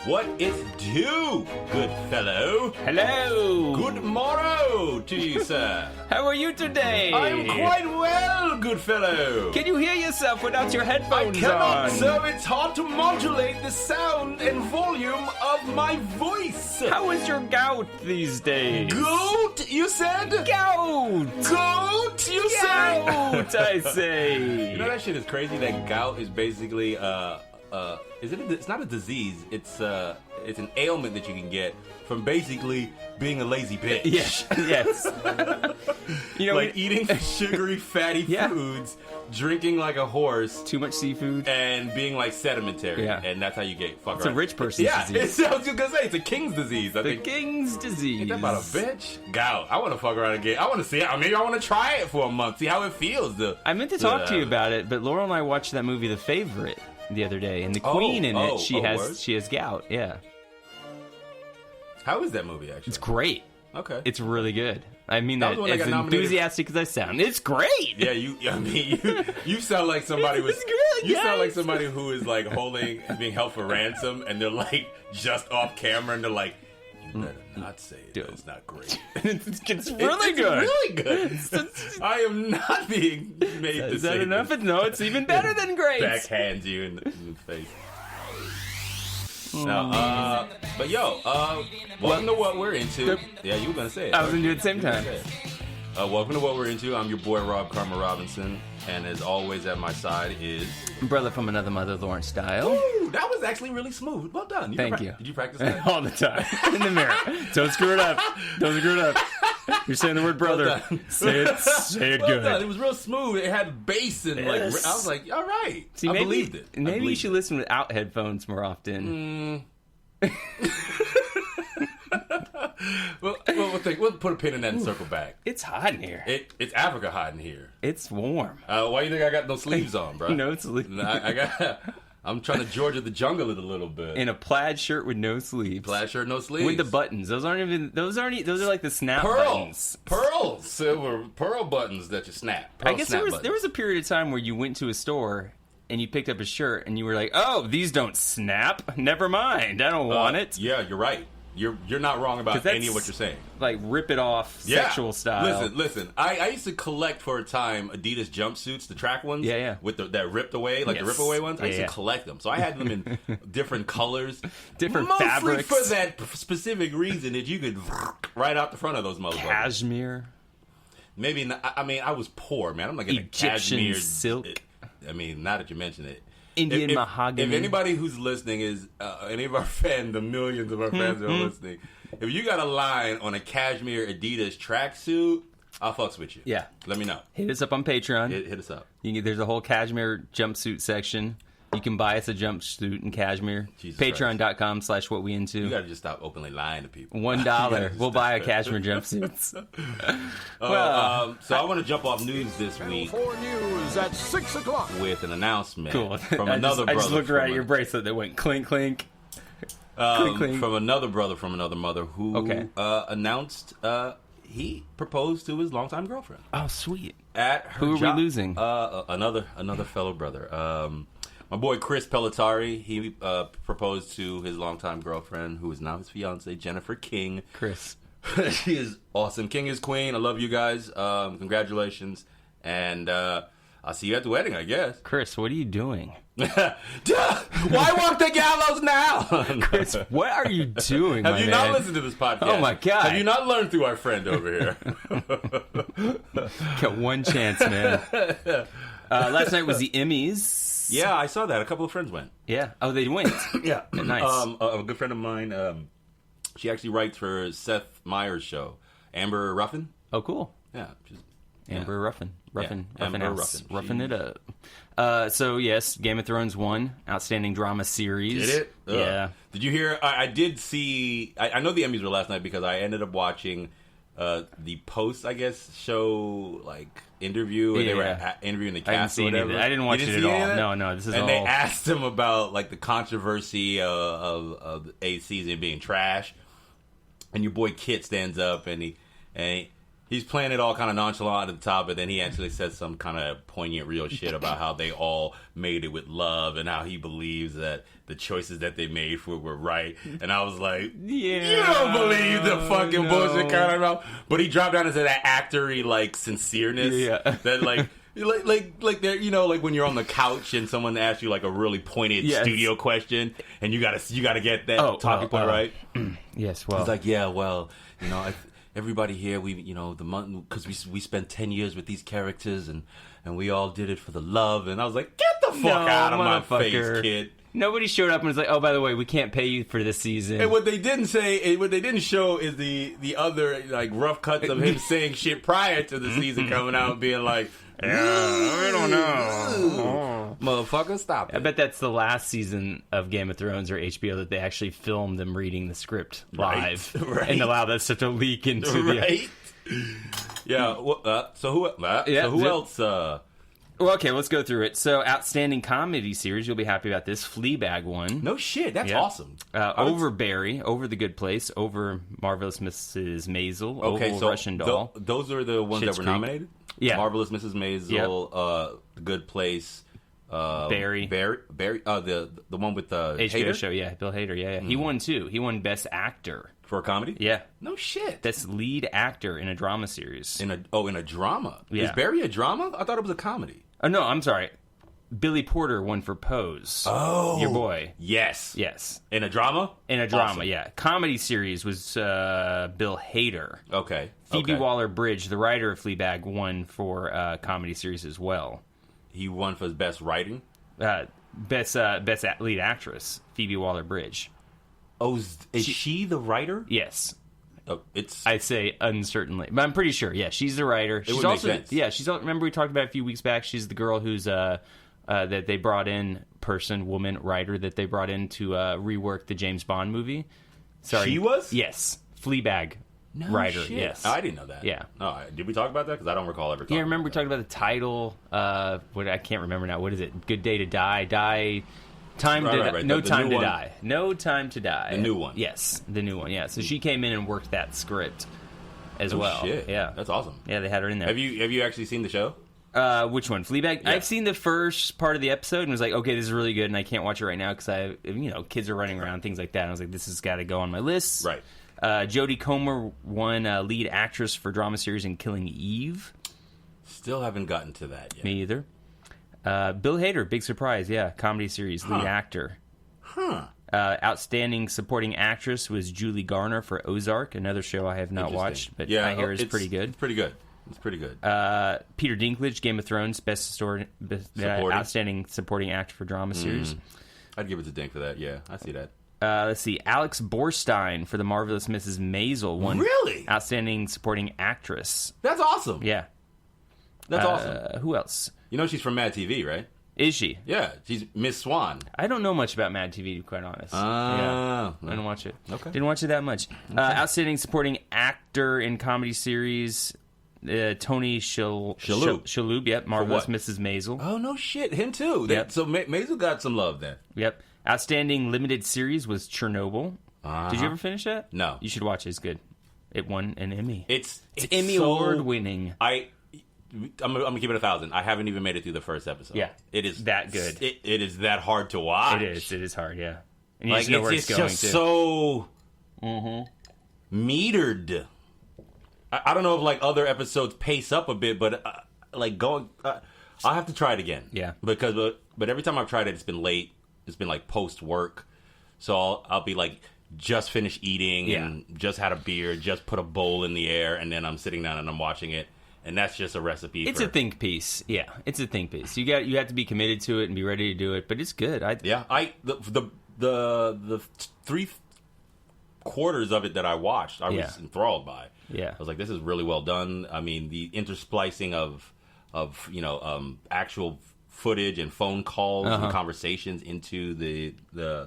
What is due, good fellow? Hello. Good morrow to you, sir. How are you today? I am quite well, good fellow. Can you hear yourself without your headphones I cannot, on? sir. It's hard to modulate the sound and volume of my voice. How is your gout these days? Goat, you said? Gout! Goat, you said? Gout, I say. You know that shit is crazy? That gout is basically, it's not a disease. It's an ailment that you can get from basically being a lazy bitch. Yes, yes. You know, like eating sugary, fatty foods, drinking like a horse, too much seafood, and being like sedimentary. Yeah. And that's how you get fucked. It's a rich person's disease. Yeah, I was just gonna say it's a king's disease. I think. King's disease. Ain't that about a bitch? Gout. I want to fuck around again. I want to see it. Maybe I want to try it for a month, see how it feels. I meant to talk to you about it, but Laurel and I watched that movie, The Favorite, the other day, and the queen in it, she has gout. Yeah. How is that movie actually? It's great. Okay. It's really good. I mean that as enthusiastic as I sound. It's great. Yeah, you sound like somebody was. You sound like somebody who is like being held for ransom, and they're like just off camera, and they're like, "You better not say it. It's not great. It's really good. Really good. I am not being made to say. Is that enough? No, it's even better than great. Backhands you in the face. No, but yo, welcome to What We're Into. Yeah, you were gonna say it. I was gonna do it at the same time. Welcome to What We're Into. I'm your boy Rob Karma Robinson, and as always at my side is brother from another mother, Lawrence Style. Ooh, that was actually really smooth. Well done. Thank you. Did you practice that? All the time in the mirror? Don't screw it up. Don't screw it up. You're saying the word brother. Well say it well good. Done. It was real smooth. It had bass and I was like, all right. See, I believed it. Maybe you should listen without headphones more often. We'll put a pin in that and circle back. It's hot in here. It's Africa hot in here. It's warm. Why you think I got no sleeves on, bro? No sleeves. I'm trying to Georgia the jungle it a little bit. In a plaid shirt with no sleeves. Plaid shirt, no sleeves. With the buttons. Those are like the snap buttons. Silver pearl buttons that you snap. I guess there was a period of time where you went to a store and you picked up a shirt and you were like, oh, these don't snap. Never mind. I don't want it. Yeah, you're right. You're not wrong about any of what you're saying. Like rip it off sexual style. Listen. I used to collect for a time Adidas jumpsuits, the track ones. Yeah. With that ripped away, like the rip away ones. I used to collect them. So I had them in different colors. Different mostly fabrics. for that specific reason that you could right out the front of those motherfuckers. Cashmere. Maybe not. I mean, I was poor, man. I'm like in Egyptian a cashmere silk. I mean, now that you mention it. Indian mahogany. If anybody who's listening is any of our fans, the millions of our fans who are listening, if you got a line on a cashmere Adidas tracksuit, I'll fucks with you. Yeah. Let me know. Hit us up on Patreon. Hit us up. There's a whole cashmere jumpsuit section. You can buy us a jumpsuit in cashmere. Patreon.com/whatweinto. You gotta just stop openly lying to people. $1. We'll buy a cashmere jumpsuits. So I want to jump off news this week. 4 News at 6 o'clock. With an announcement Cool. from another brother. I just looked right at your bracelet that went clink, clink. Clink, clink. From another brother from another mother who announced he proposed to his longtime girlfriend. Oh, sweet. At her Who are job. we losing? Another fellow brother. My boy Chris Pelletari, he proposed to his longtime girlfriend, who is now his fiance, Jennifer King. Chris. She is awesome. King is queen. I love you guys. Congratulations. And I'll see you at the wedding, I guess. Chris, what are you doing? Why walk the gallows now? Chris, what are you doing, Have you not listened to this podcast? Oh, my God. Have you not learned through our friend over here? Got one chance, man. Last night was the Emmys. Yeah, I saw that. A couple of friends went. Yeah. Oh, they went. Yeah. Nice. A good friend of mine, she actually writes for Seth Meyers' show, Amber Ruffin. Oh, cool. Yeah. Amber Ruffin. Ruffin it up. So, yes, Game of Thrones won. Outstanding Drama Series. Did it? Yeah. Did you hear? I did see... I know the Emmys were last night because I ended up watching the post, I guess, show, interview. Where they were interviewing the cast or whatever. I didn't watch it at all. No, this is all... And they asked him about, the controversy of the 8th season being trash. And your boy Kit stands up and he He's playing it all kind of nonchalant at the top, but then he actually says some kind of poignant, real shit about how they all made it with love and how he believes that the choices that they made were right. And I was like, Yeah, you don't believe the fucking bullshit kind of. But he dropped down into that actory like sincereness. Yeah. That like there, you know, like when you're on the couch and someone asks you like a really pointed studio question, and you gotta get that talking point right. Yes, well, he's like, yeah, well, you know, everybody here, we, you know, the month, because we spent 10 years with these characters, and we all did it for the love. And I was like, get the fuck out of my face, kid. Nobody showed up and was like, oh, by the way, we can't pay you for this season. And what they didn't show is the other like rough cuts of him saying shit prior to the season coming out and being like, yeah, I don't know. Motherfucker, stop it. I bet that's the last season of Game of Thrones or HBO that they actually filmed them reading the script live and allow that stuff to leak into the... Yeah, so who else... Well, okay, let's go through it. So, outstanding comedy series, you'll be happy about this. Fleabag won. No shit, that's awesome. Over Barry, Over the Good Place, Over Marvelous Mrs. Maisel, okay, Over Russian Doll. Those are the ones that were nominated? Yeah. Marvelous Mrs. Maisel, The Good Place, Barry, the one with the HBO Hader? show, yeah, Bill Hader, yeah. He won too. He won Best Actor for a comedy. Yeah, no shit. That's lead actor in a drama series. In a drama. Yeah. Is Barry a drama? I thought it was a comedy. Oh no, I'm sorry. Billy Porter won for Pose. Oh, your boy. Yes. In a drama. Awesome. Yeah. Comedy series was Bill Hader. Okay. Phoebe Waller-Bridge, the writer of Fleabag, won for comedy series as well. He won for his best writing? Best lead actress, Phoebe Waller-Bridge. Oh, is she the writer? Yes. Oh, I say uncertainly, but I'm pretty sure. Yeah, she's the writer. It would make sense. Yeah, she's. Remember we talked about a few weeks back. She's the girl who's that they brought in, woman writer that they brought in to rework the James Bond movie. Sorry, she was. Yes, Fleabag. No writer, shit. yes. Oh, I didn't know that. Yeah. Oh, did we talk about that? Because I don't recall ever talking about that. Yeah, remember we talked about the title. What I can't remember now. What is it? Good Day to Die. Time to No Time to Die. No Time to Die. The new one. Yes, the new one. Yeah. So she came in and worked that script as well. Shit. Yeah. That's awesome. Yeah, they had her in there. Have you actually seen the show? Which one? Fleabag? Yeah. I've seen the first part of the episode and was like, okay, this is really good, and I can't watch it right now because kids are running around, things like that. And I was like, this has got to go on my list. Right. Jodie Comer won lead actress for drama series in Killing Eve. Still haven't gotten to that yet. Me either. Bill Hader, big surprise, yeah. Comedy series, lead actor. Outstanding supporting actress was Julie Garner for Ozark, another show I have not watched, but I hear is pretty good. It's pretty good. Peter Dinklage, Game of Thrones, outstanding supporting actor for drama series. I'd give it to Dink for that, yeah. I see that. Let's see. Alex Borstein for The Marvelous Mrs. Maisel won outstanding supporting actress. That's awesome. Yeah. That's awesome. Who else? You know she's from Mad TV, right? Is she? Yeah, she's Miss Swan. I don't know much about Mad TV, to be quite honest. I didn't watch it. Okay. Didn't watch it that much. Okay. Outstanding supporting actor in comedy series, Tony Shalhoub. Yep, Marvelous Mrs. Maisel. Oh, no shit. Him too. Yep. So Maisel got some love then. Yep. Outstanding limited series was Chernobyl. Did you ever finish that? No. You should watch it. It's good. It won an Emmy. It's Emmy Award winning. I'm gonna give it 1,000. I haven't even made it through the first episode. Yeah, it is that good. It is that hard to watch. It is hard. Yeah, and you just know where it's going. Just so metered. I don't know if like other episodes pace up a bit, but I'll have to try it again. Yeah, because but every time I've tried it, it's been late. It's been like post work, so I'll be like just finished eating and just had a beer, just put a bowl in the air, and then I'm sitting down and I'm watching it. And that's just a recipe. It's a think piece. Yeah, it's a think piece. You have to be committed to it and be ready to do it. But it's good. The 3/4 of it that I watched, I was enthralled by. Yeah, I was like, this is really well done. I mean, the intersplicing of actual footage and phone calls and conversations into the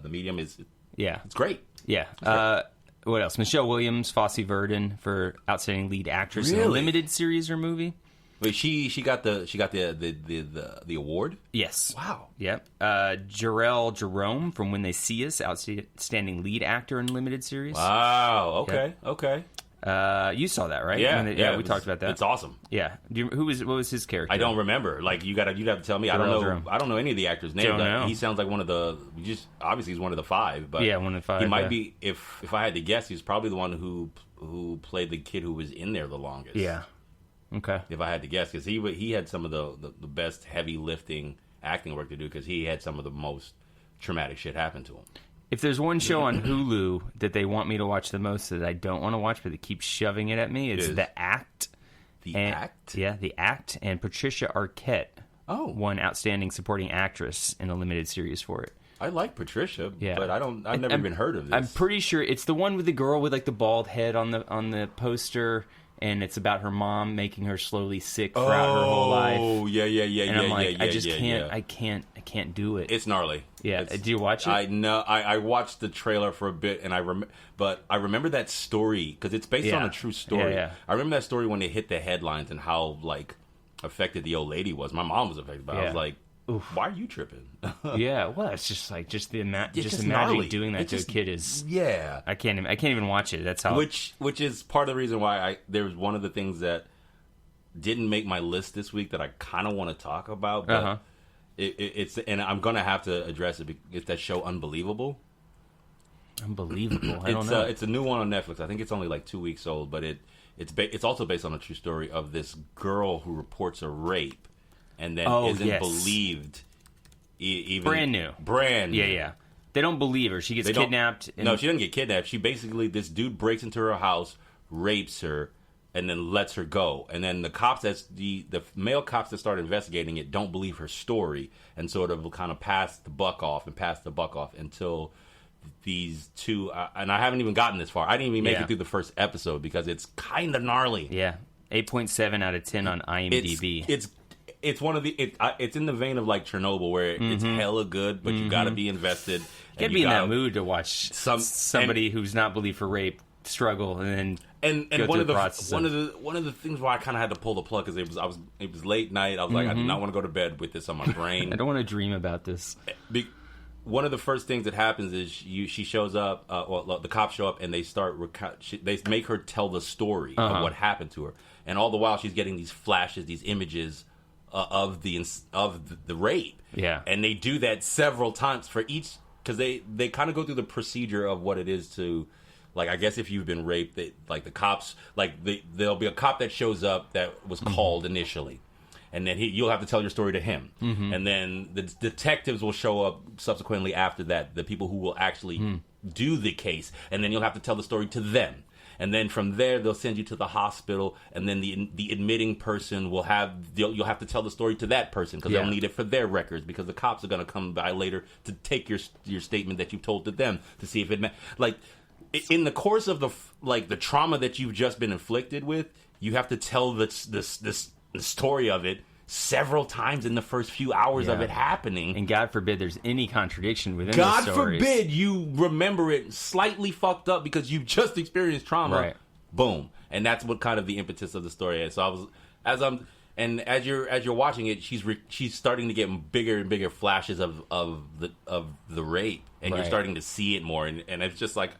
medium is it's great. Yeah. What else? Michelle Williams, Fosse Verdon for outstanding lead actress in a limited series or movie. Wait, she got the award? Yes. Wow. Yep. Jarrell Jerome from When They See Us, outstanding lead actor in limited series. Wow. Okay. Yep. Okay. You saw that, right? Yeah, we talked about that. It's awesome. Yeah. What was his character? I don't remember. Like you'd have to tell me. I don't know any of the actors' names. He sounds like one of the. Obviously he's one of the 5. But yeah, one of the 5. He might be. If I had to guess, he's probably the one who played the kid who was in there the longest. Yeah. Okay. If I had to guess, because he had some of the best heavy lifting acting work to do, because he had some of the most traumatic shit happen to him. If there's one show on Hulu that they want me to watch the most that I don't want to watch, but they keep shoving it at me, it's The Act. The Act? Yeah, The Act. And Patricia Arquette won Outstanding Supporting Actress in a limited series for it. I like Patricia, but I've never even heard of this. I'm pretty sure it's the one with the girl with like the bald head on the poster. And it's about her mom making her slowly sick throughout her whole life. Oh, yeah. And I'm like, I just can't. I can't do it. It's gnarly. Yeah. Did you watch it? I watched the trailer for a bit, and I remember that story because it's based on a true story. Yeah. I remember that story when they hit the headlines and how like affected the old lady was. My mom was affected, but I was like, oof. Why are you tripping? Yeah, well, it's just like imagining gnarly. doing that to a kid is I can't even watch it. That's how which is part of the reason why there's one of the things that didn't make my list this week that I kind of want to talk about, but it's and I'm gonna have to address it. It's that show Unbelievable. Unbelievable. I don't know. It's a new one on Netflix. I think it's only like 2 weeks old, but it's also based on a true story of this girl who reports a rape and then isn't believed. Even brand new. Yeah. They don't believe her. She gets kidnapped. No, she doesn't get kidnapped. She basically, this dude breaks into her house, rapes her, and then lets her go. And then the cops, the male cops that start investigating it, don't believe her story, and sort of kind of pass the buck off until these two. And I haven't even gotten this far. I didn't even make it through the first episode because it's kind of gnarly. Yeah, 8.7 out of 10 on IMDb. It's one of the it's in the vein of like Chernobyl where it's hella good, but you got to be invested. You got to be in that mood to watch somebody who's not believed for rape struggle and one of the things where I kind of had to pull the plug because it was late night. I was like, I do not want to go to bed with this on my brain. I don't want to dream about this. One of the first things that happens is she shows up. The cops show up and they they make her tell the story of what happened to her, and all the while she's getting these flashes, these images of the rape. Yeah, and they do that several times for each because they kind of go through the procedure of what it is to. Like, I guess if you've been raped, the cops, there'll be a cop that shows up that was called initially. And then you'll have to tell your story to him. Mm-hmm. And then the detectives will show up subsequently after that, the people who will actually do the case. And then you'll have to tell the story to them. And then from there, they'll send you to the hospital. And then the admitting person you'll have to tell the story to that person because they'll need it for their records because the cops are going to come by later to take your statement that you've told to them to see if it in the course of the trauma that you've just been inflicted with, you have to tell this story of it several times in the first few hours of it happening. And God forbid there's any contradiction within God the stories. forbid you remember it slightly fucked up because you've just experienced trauma. Right. Boom. And that's what kind of the impetus of the story is. So as you're watching it, she's starting to get bigger and bigger flashes of the rape, and you're starting to see it more, and it's just like,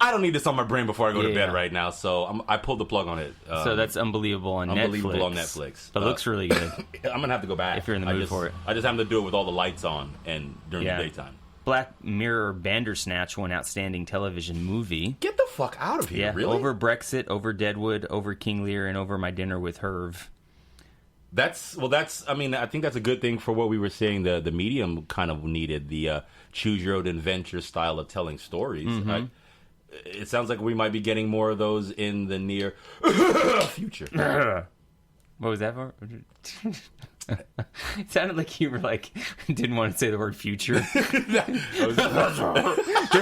I don't need this on my brain before I go to bed right now, so I pulled the plug on it. So that's Unbelievable on Netflix. But it looks really good. I'm going to have to go back. If you're in the mood for it. I just have to do it with all the lights on and during the daytime. Black Mirror Bandersnatch won Outstanding Television Movie. Get the fuck out of here, really? Over Brexit, over Deadwood, over King Lear, and over My Dinner with Herve. I think that's a good thing for what we were saying. The medium kind of needed the choose your own adventure style of telling stories. Mm-hmm. It sounds like we might be getting more of those in the near future. What was that for? It sounded like you were didn't want to say the word future. There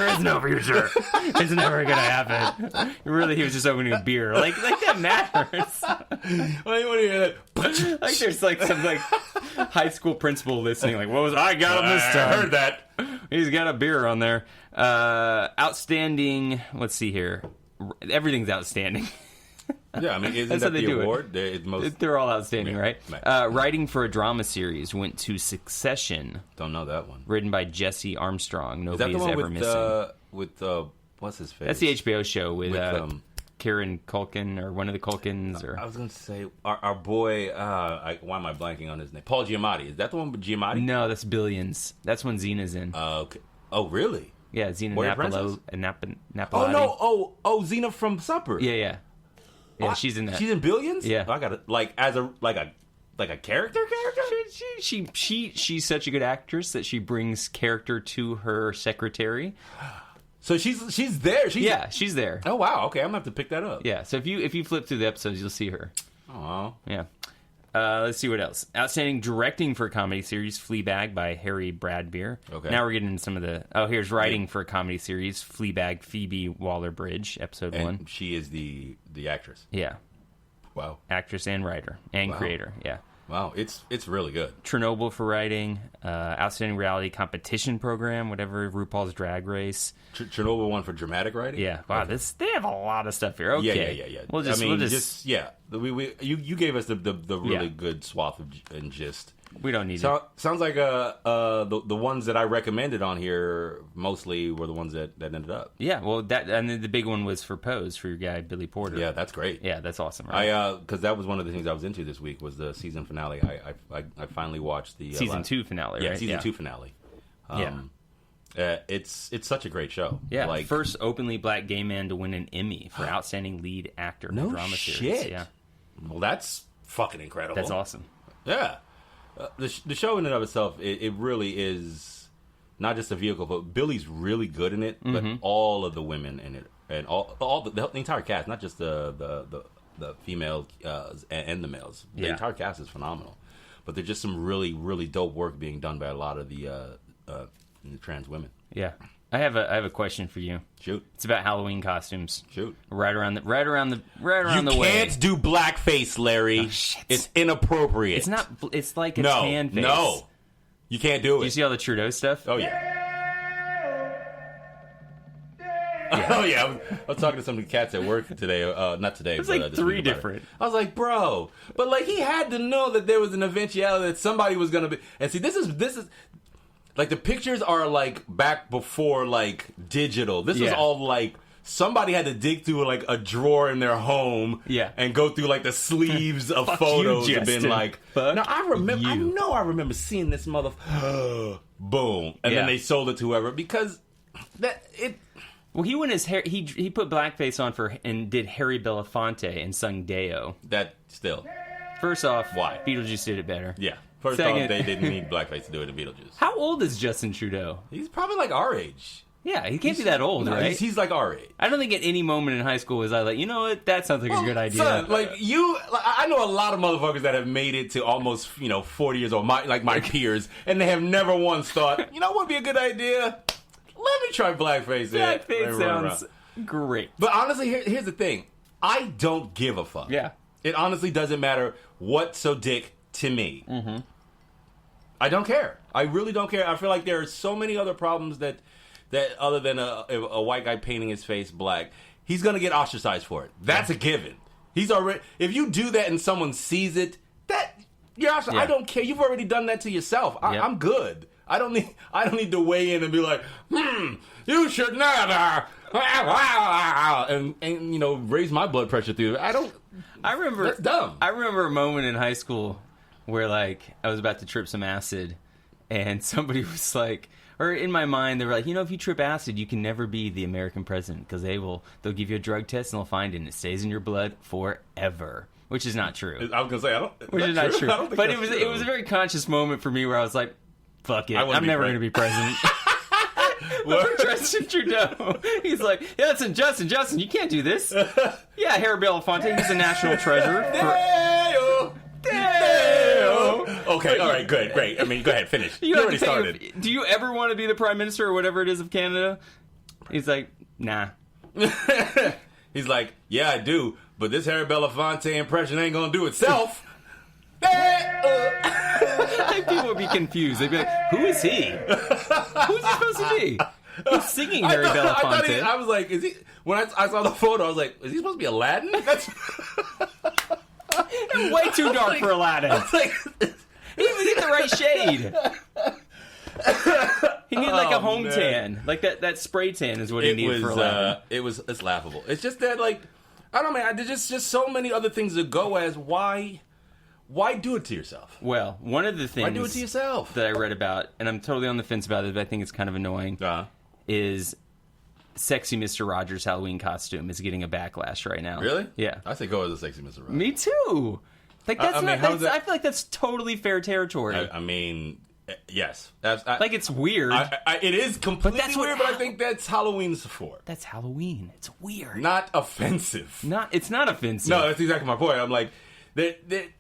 is no future. It's never gonna happen. Really, he was just opening a beer. Like that matters. Why do you want to hear that? Like there's some high school principal listening. Like, what was I got him this time? I heard that. He's got a beer on there. Outstanding. Let's see here. Everything's outstanding. Yeah, I mean, isn't that the award? They're all outstanding, right? Writing for a drama series went to Succession. Don't know that one. Written by Jesse Armstrong. Nobody is ever missing. With what's his face? That's the HBO show with Kieran Culkin or one of the Culkins. Or I was going to say our boy. Why am I blanking on his name? Paul Giamatti. Is that the one with Giamatti? No, that's Billions. That's when Xena's in. Okay. Oh, really? Yeah, Xena Napalotti. Oh no! Oh, Xena from Supper. Yeah. Yeah, she's in that. She's in Billions. Yeah, I got it. Like as a character. She's such a good actress that she brings character to her secretary. So she's there. She's there. Oh wow. Okay, I'm gonna have to pick that up. Yeah. So if you flip through the episodes, you'll see her. Oh. Yeah. Let's see what else. Outstanding directing for a comedy series, Fleabag by Harry Bradbeer. Okay. Now we're getting into some of the... Oh, here's writing for a comedy series, Fleabag, Phoebe Waller-Bridge, episode 1. She is the actress. Yeah. Wow. Actress and writer and creator. Yeah. Wow, it's really good. Chernobyl for writing, outstanding reality competition program, whatever, RuPaul's Drag Race. Chernobyl one for dramatic writing. Yeah, wow, okay. They have a lot of stuff here. Okay, yeah. We'll just you gave us the really good swath and gist. We don't need it. Sounds like the ones that I recommended on here mostly were the ones that ended up. Yeah, well, and then the big one was for Pose for your guy Billy Porter. Yeah, that's great. Yeah, that's awesome. Right? Because that was one of the things I was into this week was the season finale. I finally watched the season 2 finale. Yeah, right? season 2 finale. It's such a great show. Yeah, like, first openly black gay man to win an Emmy for outstanding lead actor in a drama series. Yeah. Well, that's fucking incredible. That's awesome. Yeah. The show in and of itself, it really is not just a vehicle, but Billy's really good in it. But all of the women in it, and all the entire cast, not just the female and the males. The entire cast is phenomenal. But there's just some really, really dope work being done by a lot of the trans women. Yeah. I have a question for you. Shoot. It's about Halloween costumes. Shoot. Right around the way. You can't do blackface, Larry. Shit. It's inappropriate. It's not. It's like a tan face. No, you can't do it. Do you see all the Trudeau stuff? Oh yeah. Oh yeah. I was talking to some of the cats at work today. Not today. It's but, like 3 different. I was like, bro, but like he had to know that there was an eventuality that somebody was gonna be. And see, this is. Like, the pictures are, like, back before, like, digital. This was all, like, somebody had to dig through, like, a drawer in their home and go through, like, the sleeves of photos and been like, now, I remember seeing this boom. And then they sold it to whoever because Well, he went his hair. He put blackface on and did Harry Belafonte and sung Deo. That still. First off, why? Beetlejuice did it better. Yeah. First off, they didn't need blackface to do it in Beetlejuice. How old is Justin Trudeau? He's probably like our age. Yeah, he can't be that old, right? He's like our age. I don't think at any moment in high school was I like, you know what, that sounds like a good idea. Son, I know a lot of motherfuckers that have made it to almost 40 years old, my peers, and they have never once thought, you know what would be a good idea? Let me try blackface. Blackface sounds great. But honestly, here's the thing: I don't give a fuck. Yeah, it honestly doesn't matter what's so dick to me. Mm-hmm. I don't care. I really don't care. I feel like there are so many other problems that other than a white guy painting his face black, he's gonna get ostracized for it. That's a given. He's already. If you do that and someone sees it, you're ostracized. I don't care. You've already done that to yourself. I'm good. I don't need to weigh in and be like, you should never, and raise my blood pressure through. I remember. That's dumb. I remember a moment in high school where like I was about to trip some acid, and somebody was like, or in my mind they were like, if you trip acid, you can never be the American president because they'll give you a drug test and they'll find it and it stays in your blood forever. Which is not true. I was gonna say which is not true. But it was a very conscious moment for me where I was like, fuck it, I'm never going to be president. Justin Trudeau. He's like, Justin, you can't do this. Yeah, Harry Belafonte, he's a national treasure. Okay, all right, good, great. I mean, go ahead, finish. You already started. Do you ever want to be the prime minister or whatever it is of Canada? He's like, nah. He's like, yeah, I do, but this Harry Belafonte impression ain't going to do itself. I think people would be confused. They'd be like, who is he? Who's he supposed to be? He's singing Harry Belafonte. I was like, is he? When I saw the photo, I was like, is he supposed to be Aladdin? That's way too dark for Aladdin. Like, he didn't get the right shade. He needed like a home tan. Like that spray tan is what he needed for Aladdin. It's laughable. It's just that, like, I don't know, man. There's just so many other things to go as. Why do it to yourself? Well, one of the things Why do it to yourself? that I read about, and I'm totally on the fence about it, but I think it's kind of annoying, is Sexy Mr. Rogers' Halloween costume is getting a backlash right now. Really? Yeah. I say go as a Sexy Mr. Rogers. Me too. Like that's I feel like that's totally fair territory. I mean, yes. Like it's weird. It is completely weird, but I think that's Halloween's for. That's Halloween. It's weird. Not offensive. It's not offensive. No, that's exactly my point. I'm like,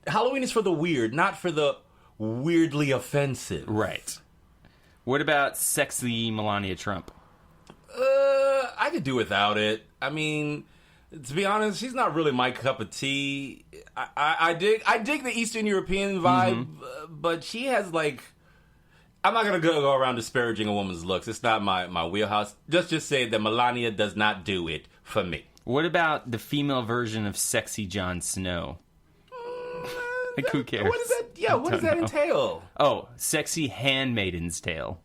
Halloween is for the weird, not for the weirdly offensive. Right. What about sexy Melania Trump? I could do without it. I mean, to be honest, she's not really my cup of tea. I dig the Eastern European vibe, but she has like. I'm not gonna go around disparaging a woman's looks. It's not my wheelhouse. Just say that Melania does not do it for me. What about the female version of sexy Jon Snow? Like, who cares? What is that? Yeah, what does that entail? Oh, sexy Handmaiden's Tale.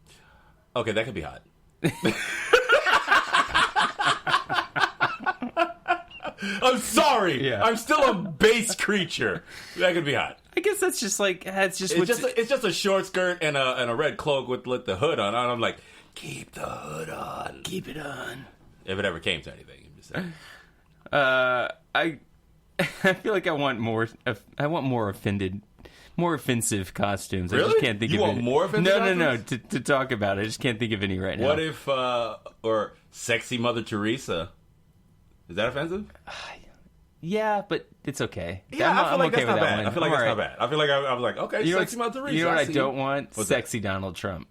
Okay, that could be hot. I'm sorry. Yeah. I'm still a base creature. That could be hot. I guess that's just like it's just a short skirt and a red cloak with the hood on. And I'm like, keep the hood on. Keep it on. If it ever came to anything, I'm just saying. I feel like I want more offensive costumes. Really? I just can't think you of want any. more offensive costumes? No. To talk about it, I just can't think of any right now. What if or sexy Mother Teresa? Is that offensive? Yeah, but it's okay. Yeah, I feel like okay that's not with that bad. one. I feel like that's not bad. I feel like I was like, okay, sexy Mother Teresa. You know what I see don't want? What's Sexy Donald Trump.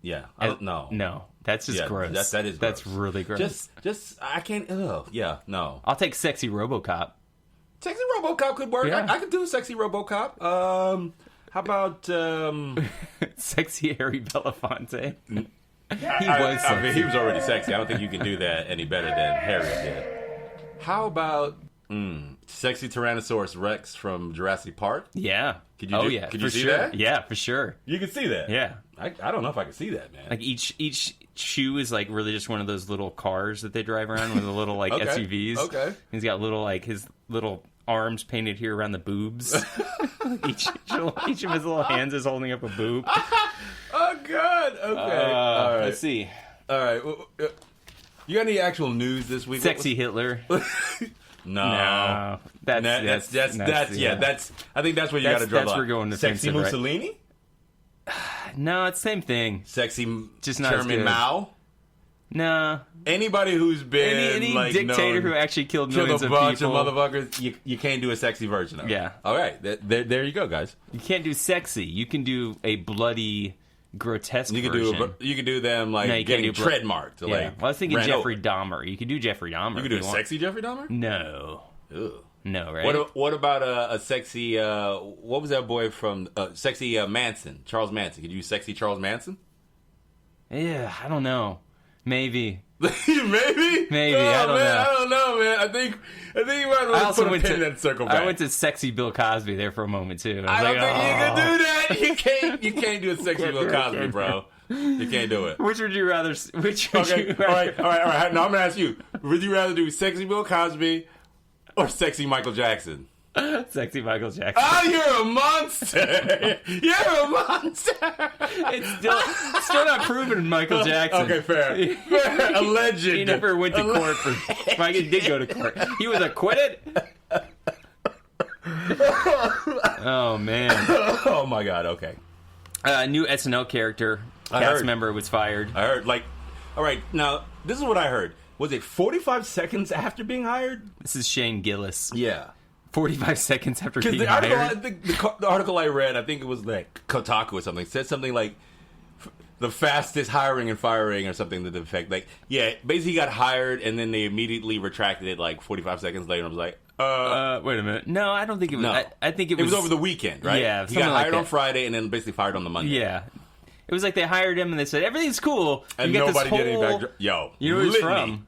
Yeah, No, that's just gross. That is gross. That's really gross. Just I can't. Yeah, no. I'll take sexy RoboCop. Sexy RoboCop could work. Yeah. I could do a sexy RoboCop. How about sexy Harry Belafonte? He was already sexy. I don't think you can do that any better than Harry did. How about sexy Tyrannosaurus Rex from Jurassic Park? Yeah. Could you see that? Yeah, for sure. You could see that. Yeah. I don't know if I could see that, man. Like each shoe is like really just one of those little cars that they drive around with the little like SUVs. Okay. He's got little like his little arms painted here around the boobs. each of his little hands is holding up a boob. Oh God. Okay. All right. Let's see. All right. You got any actual news this week? Sexy Hitler. No. That's I think that's where you got to draw the line. That's where we're going. Sexy Mussolini? Right? No, it's the same thing. Sexy just not Chairman Mao? No. Anybody who's been any like, dictator who actually killed millions a bunch of people. of motherfuckers, you can't do a sexy version of it. Yeah. All right. There you go, guys. You can't do sexy. You can do a bloody, grotesque version. You can do them like getting trademarked. Yeah. Like, well, I was thinking Jeffrey Dahmer. You could do Jeffrey Dahmer. You could do a sexy Jeffrey Dahmer? No. Ugh. No, right? What about a sexy? What was that boy from? Sexy Manson, Charles Manson. Could you use sexy Charles Manson? Yeah, I don't know. Maybe. Maybe. I don't know, man. I think you might want to put a pin in that circle back. I went to sexy Bill Cosby there for a moment too. I don't think you can do that. You can't do a sexy Bill Cosby, bro. You can't do it. Which would you rather? All right. Now I'm gonna ask you: would you rather do sexy Bill Cosby or sexy Michael Jackson? Sexy Michael Jackson. Oh, you're a monster! You're a monster! It's still not proven Michael Jackson. Okay, fair. A legend. He never went to court for. Michael did go to court. He was acquitted. Oh man. Oh my God. Okay. New SNL character, cast member was fired. I heard. All right. Now this is what I heard. Was it 45 seconds after being hired? This is Shane Gillis. Yeah. 45 seconds after being hired? hired? I think the article I read, I think it was like Kotaku or something, said something like the fastest hiring and firing or something to the effect. Like, yeah, basically he got hired and then they immediately retracted it like 45 seconds later. And I was like, wait a minute. No, I don't think it was. No. I think it was over the weekend, right? Yeah. He got hired on Friday and then basically fired on the Monday. Yeah. It was like they hired him and they said, everything's cool. And nobody did any back. Yo. You know where he's from?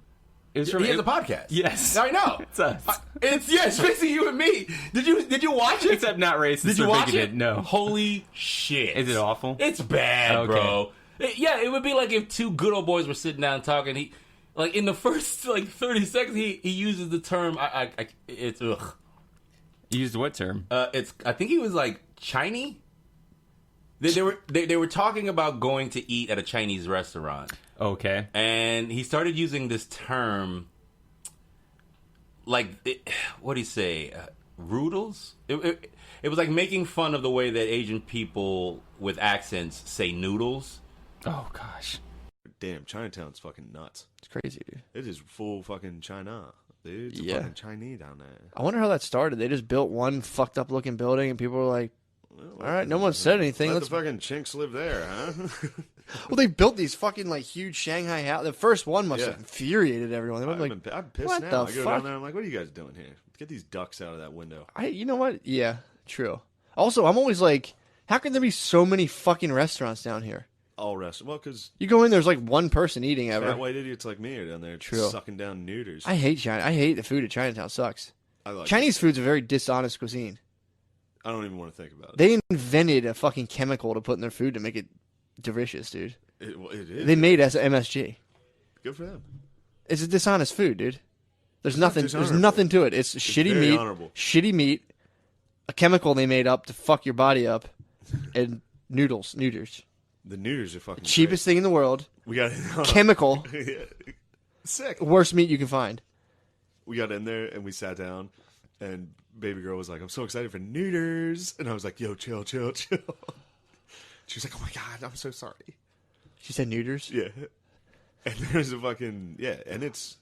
He has a podcast. Yes, I know. It's us. It's basically you and me. Did you watch it? Except not racist. Did you watch it? No. Holy shit! Is it awful? It's bad, bro. It would be like if two good old boys were sitting down talking. Like in the first like 30 seconds, he uses the term. It's ugh. You used what term? I think he was like Chinese. They were talking about going to eat at a Chinese restaurant. Okay. And he started using this term. Like, what do you say? Roodles? It was like making fun of the way that Asian people with accents say noodles. Oh gosh. Damn, Chinatown's fucking nuts. It's crazy, dude. It is full fucking China. Dude, it's fucking Chinese down there. I wonder how that started. They just built one fucked up looking building, and people were like, "All right, no one said anything. Let the fucking chinks live there, huh?" Well, they built these fucking like huge Shanghai house. The first one must have infuriated everyone. They were like, I'm pissed what now. the I go fuck? down there. I'm like, "What are you guys doing here? Get these ducks out of that window." You know what? Yeah, true. Also, I'm always like, how can there be so many fucking restaurants down here? All rest. Well, because You go in, there's like one person eating ever. fat white idiots like me are down there sucking down neuters. I hate China. I hate the food at Chinatown. Sucks. I like Chinese food's a very dishonest cuisine. I don't even want to think about it. They invented a fucking chemical to put in their food to make it delicious, dude. It is. They made MSG. Good for them. It's a dishonest food, dude. There's nothing. There's dishonorable. nothing to it. It's shitty very meat. honorable. Shitty meat. A chemical they made up to fuck your body up, and neuters. The neuters are fucking Cheapest thing in the world. We got Chemical. sick. Worst meat you can find. We got in there and we sat down, and baby girl was like, "I'm so excited for neuters," and I was like, "Yo, chill." She was like, "Oh my god, I'm so sorry." She said neuters. Yeah, and there's a fucking and it's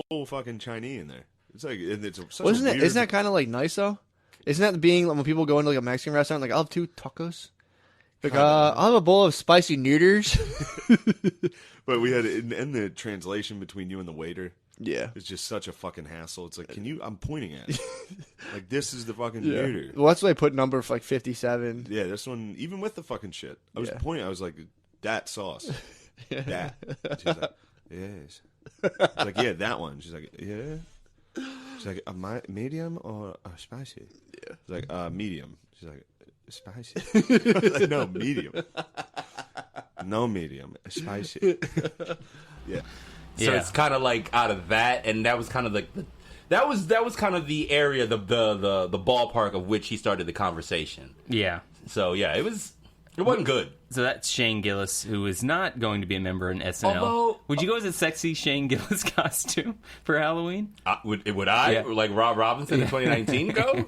full fucking Chinese in there. It's like it's such Well, isn't a weird, that kind of like nice though? Isn't that being when people go into like a Mexican restaurant, like I'll have 2 tacos. Like I'll have a bowl of spicy neuters. But we had in the translation between you and the waiter. Yeah. It's just such a fucking hassle. It's like, I'm pointing at it. Like, this is the fucking neuter. Well, that's why I put number for like 57. Yeah, this one, even with the fucking shit. I was pointing, I was like, that sauce. That. She's like, yes. I was like, yeah, that one. She's like, yeah. She's like, medium or spicy? Yeah. She's like, medium. She's like, spicy. Like, no, medium. No medium. Spicy. Yeah. So it's kind of like out of that, and that was kind of like that was kind of the area, the ballpark of which he started the conversation. Yeah. So yeah, it wasn't good. So that's Shane Gillis, who is not going to be a member in SNL. Although, would you go as a sexy Shane Gillis costume for Halloween? Would I Yeah. like Rob Robinson in 2019 go?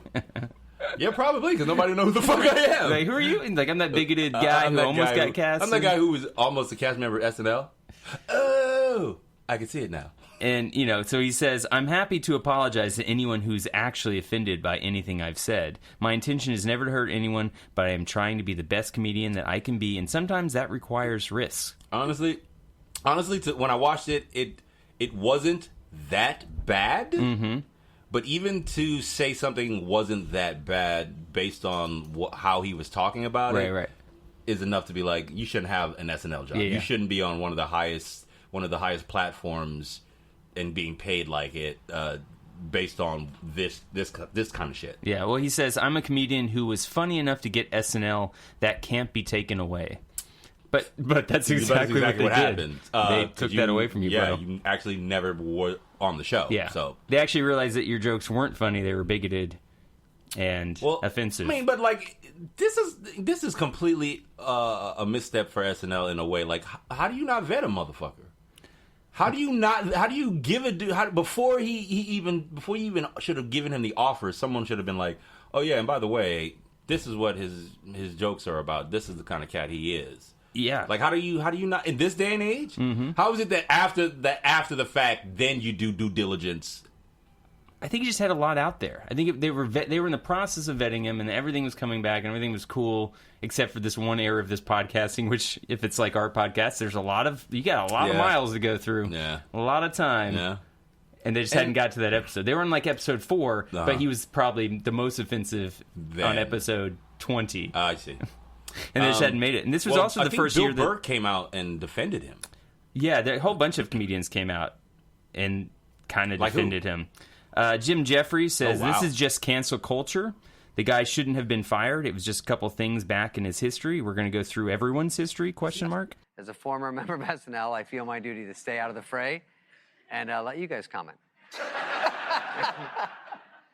Yeah, probably, because nobody knows who the fuck I am. Like, who are you? And, like, I'm that bigoted guy I'm who that almost guy got who- cast. I'm that guy who was almost a cast member at SNL. Oh, I can see it now. And, so he says, I'm happy to apologize to anyone who's actually offended by anything I've said. My intention is never to hurt anyone, but I am trying to be the best comedian that I can be, and sometimes that requires risks. Honestly, when I watched it, it wasn't that bad. Mm-hmm. But even to say something wasn't that bad based on how he was talking about it, Right. is enough to be like, you shouldn't have an SNL job. Yeah. You shouldn't be on one of the highest platforms and being paid like it based on this kind of shit. Yeah, well, he says, I'm a comedian who was funny enough to get SNL. That can't be taken away. But that's exactly what they did. happened. They took that away from you, yeah, bro. you actually never were on the show. Yeah. So they actually realized that your jokes weren't funny. They were bigoted and offensive. I mean, but like this is completely a misstep for SNL in a way. Like, how do you not vet a motherfucker? How do you give a dude before you even should have given him the offer? Someone should have been like, oh yeah, and by the way, this is what his jokes are about. This is the kind of cat he is. Yeah. Like, how do you not in this day and age? Mm-hmm. How is it that after the fact, then you do due diligence? I think he just had a lot out there. I think they were in the process of vetting him, and everything was coming back, and everything was cool, except for this one area of this podcasting. Which, if it's like our podcast, there's you got a lot of miles to go through, a lot of time, and they just hadn't got to that episode. They were on like episode 4, but he was probably the most offensive on episode 20. I see. And they just hadn't made it. And this was also the first year that Bill Burr came out and defended him. Yeah, a whole bunch of comedians came out and kind of defended him. Jim Jeffries says, This is just cancel culture. The guy shouldn't have been fired. It was just a couple things back in his history. We're going to go through everyone's history, ? As a former member of SNL, I feel my duty to stay out of the fray. and let you guys comment.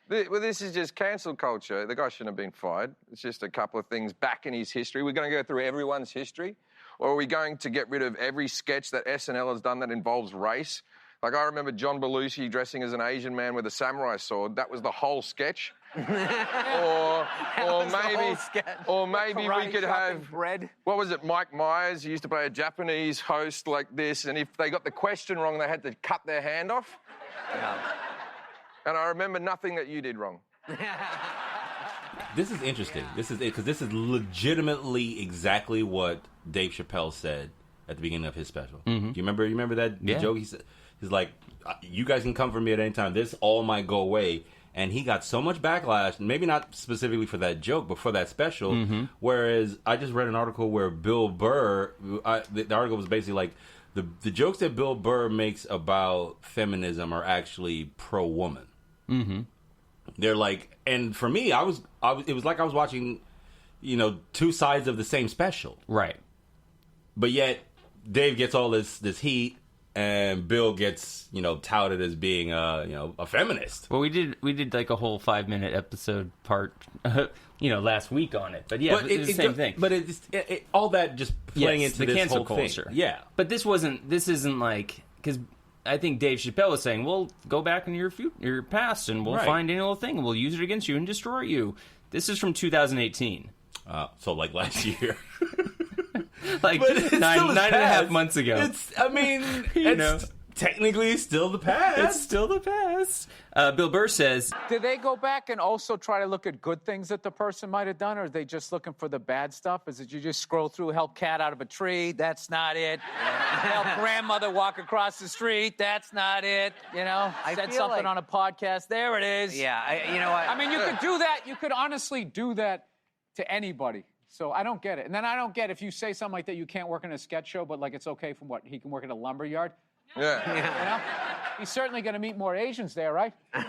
Well, this is just cancel culture. The guy shouldn't have been fired. It's just a couple of things back in his history. We're going to go through everyone's history, or are we going to get rid of every sketch that SNL has done that involves race? Like, I remember John Belushi dressing as an Asian man with a samurai sword. That was the whole sketch. or maybe we could have bread. What was it? Mike Myers. He used to play a Japanese host like this, and if they got the question wrong, they had to cut their hand off. Yeah. And I remember nothing that you did wrong. This is interesting. This is it, because this is legitimately exactly what Dave Chappelle said at the beginning of his special. Mm-hmm. Do you remember that Yeah. joke? He said, he's like, "You guys can come for me at any time. This all might go away." And he got so much backlash, maybe not specifically for that joke, but for that special. Mm-hmm. Whereas I just read an article where Bill Burr, the article was basically like, the jokes that Bill Burr makes about feminism are actually pro-woman. Mm-hmm. They're like, and for me, it was like I was watching, two sides of the same special. Right. But yet, Dave gets all this heat, and Bill gets, touted as being a feminist. Well, we did like a whole 5-minute episode part, last week on it. But yeah, it's the same thing. But it's all that just playing into the this cancel whole culture. thing. Yeah. But this isn't like, because I think Dave Chappelle was saying, well, go back in your past and we'll find any little thing and we'll use it against you and destroy you. This is from 2018. So like last year. Like nine and a half months ago. It's technically still the past. It's still the past. Bill Burr says, Do they go back and also try to look at good things that the person might have done, or are they just looking for the bad stuff? Is it you just scroll through, help cat out of a tree? That's not it. Help grandmother walk across the street? That's not it. I Said feel something like- on a podcast. There it is. Yeah, you know what? I mean, you could do that. You could honestly do that to anybody. So I don't get it. And then I don't get if you say something like that, you can't work in a sketch show, but like it's okay from what? He can work at a lumber yard? Yeah. He's certainly going to meet more Asians there, right? Then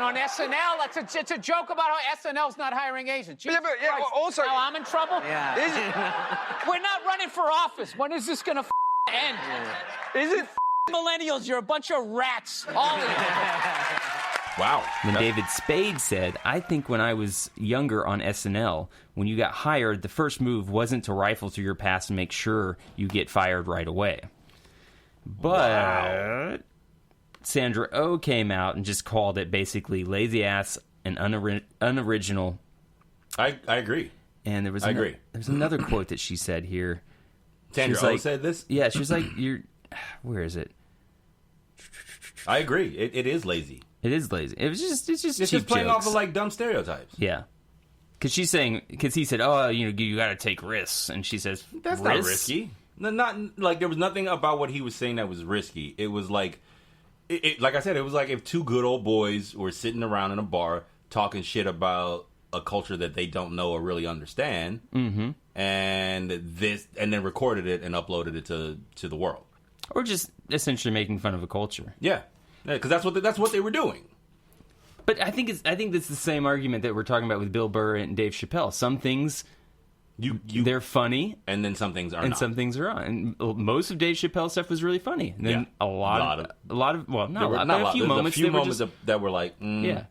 on SNL, it's a joke about how SNL's not hiring Asians. Jesus Christ. Also, Now I'm in trouble? Yeah. We're not running for office. When is this going to end? Is it? Millennials, you're a bunch of rats. All of you. Wow. when David Spade said, I think when I was younger on SNL, when you got hired, the first move wasn't to rifle through your past and make sure you get fired right away. But Sandra Oh came out and just called it basically lazy ass and unoriginal. I agree. And there was I agree. There's another quote that she said here. Sandra Oh said this? Yeah, she was like, where is it? I agree. It is lazy. It is lazy. It's just It's cheap just playing jokes. off of like dumb stereotypes. Yeah. Because he said, oh, you got to take risks. And she says, That's not risky. Not like there was nothing about what he was saying that was risky. It was like, like I said, it was like if two good old boys were sitting around in a bar talking shit about a culture that they don't know or really understand, and then recorded it and uploaded it to the world, or just essentially making fun of a culture. Yeah, because that's what they were doing. But I think that's the same argument that we're talking about with Bill Burr and Dave Chappelle. Some things they're funny, and then some things are and not. some things are not. And most of Dave Chappelle's stuff was really funny. And then a lot of well, not a lot, but a few moments that were like, yeah.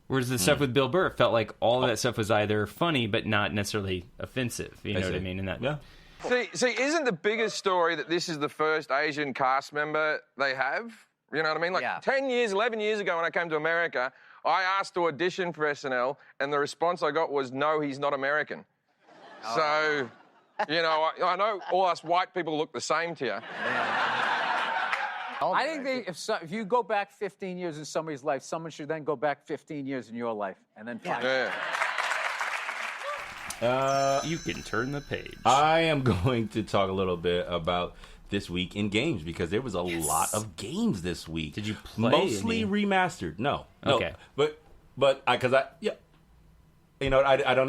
Whereas the stuff with Bill Burr felt like all of that stuff was either funny but not necessarily offensive. You know what I mean? In that, yeah. See, isn't the biggest story that this is the first Asian cast member they have? You know what I mean? Like 10 years, 11 years ago when I came to America, I asked to audition for SNL, and the response I got was, no, he's not American. Oh. So, I know all us white people look the same to you. I think if you go back 15 years in somebody's life, someone should then go back 15 years in your life and then find you can turn the page. I am going to talk a little bit about this week in games because there was a lot of games this week. Did you play mostly any? Remastered? No. Okay. But I don't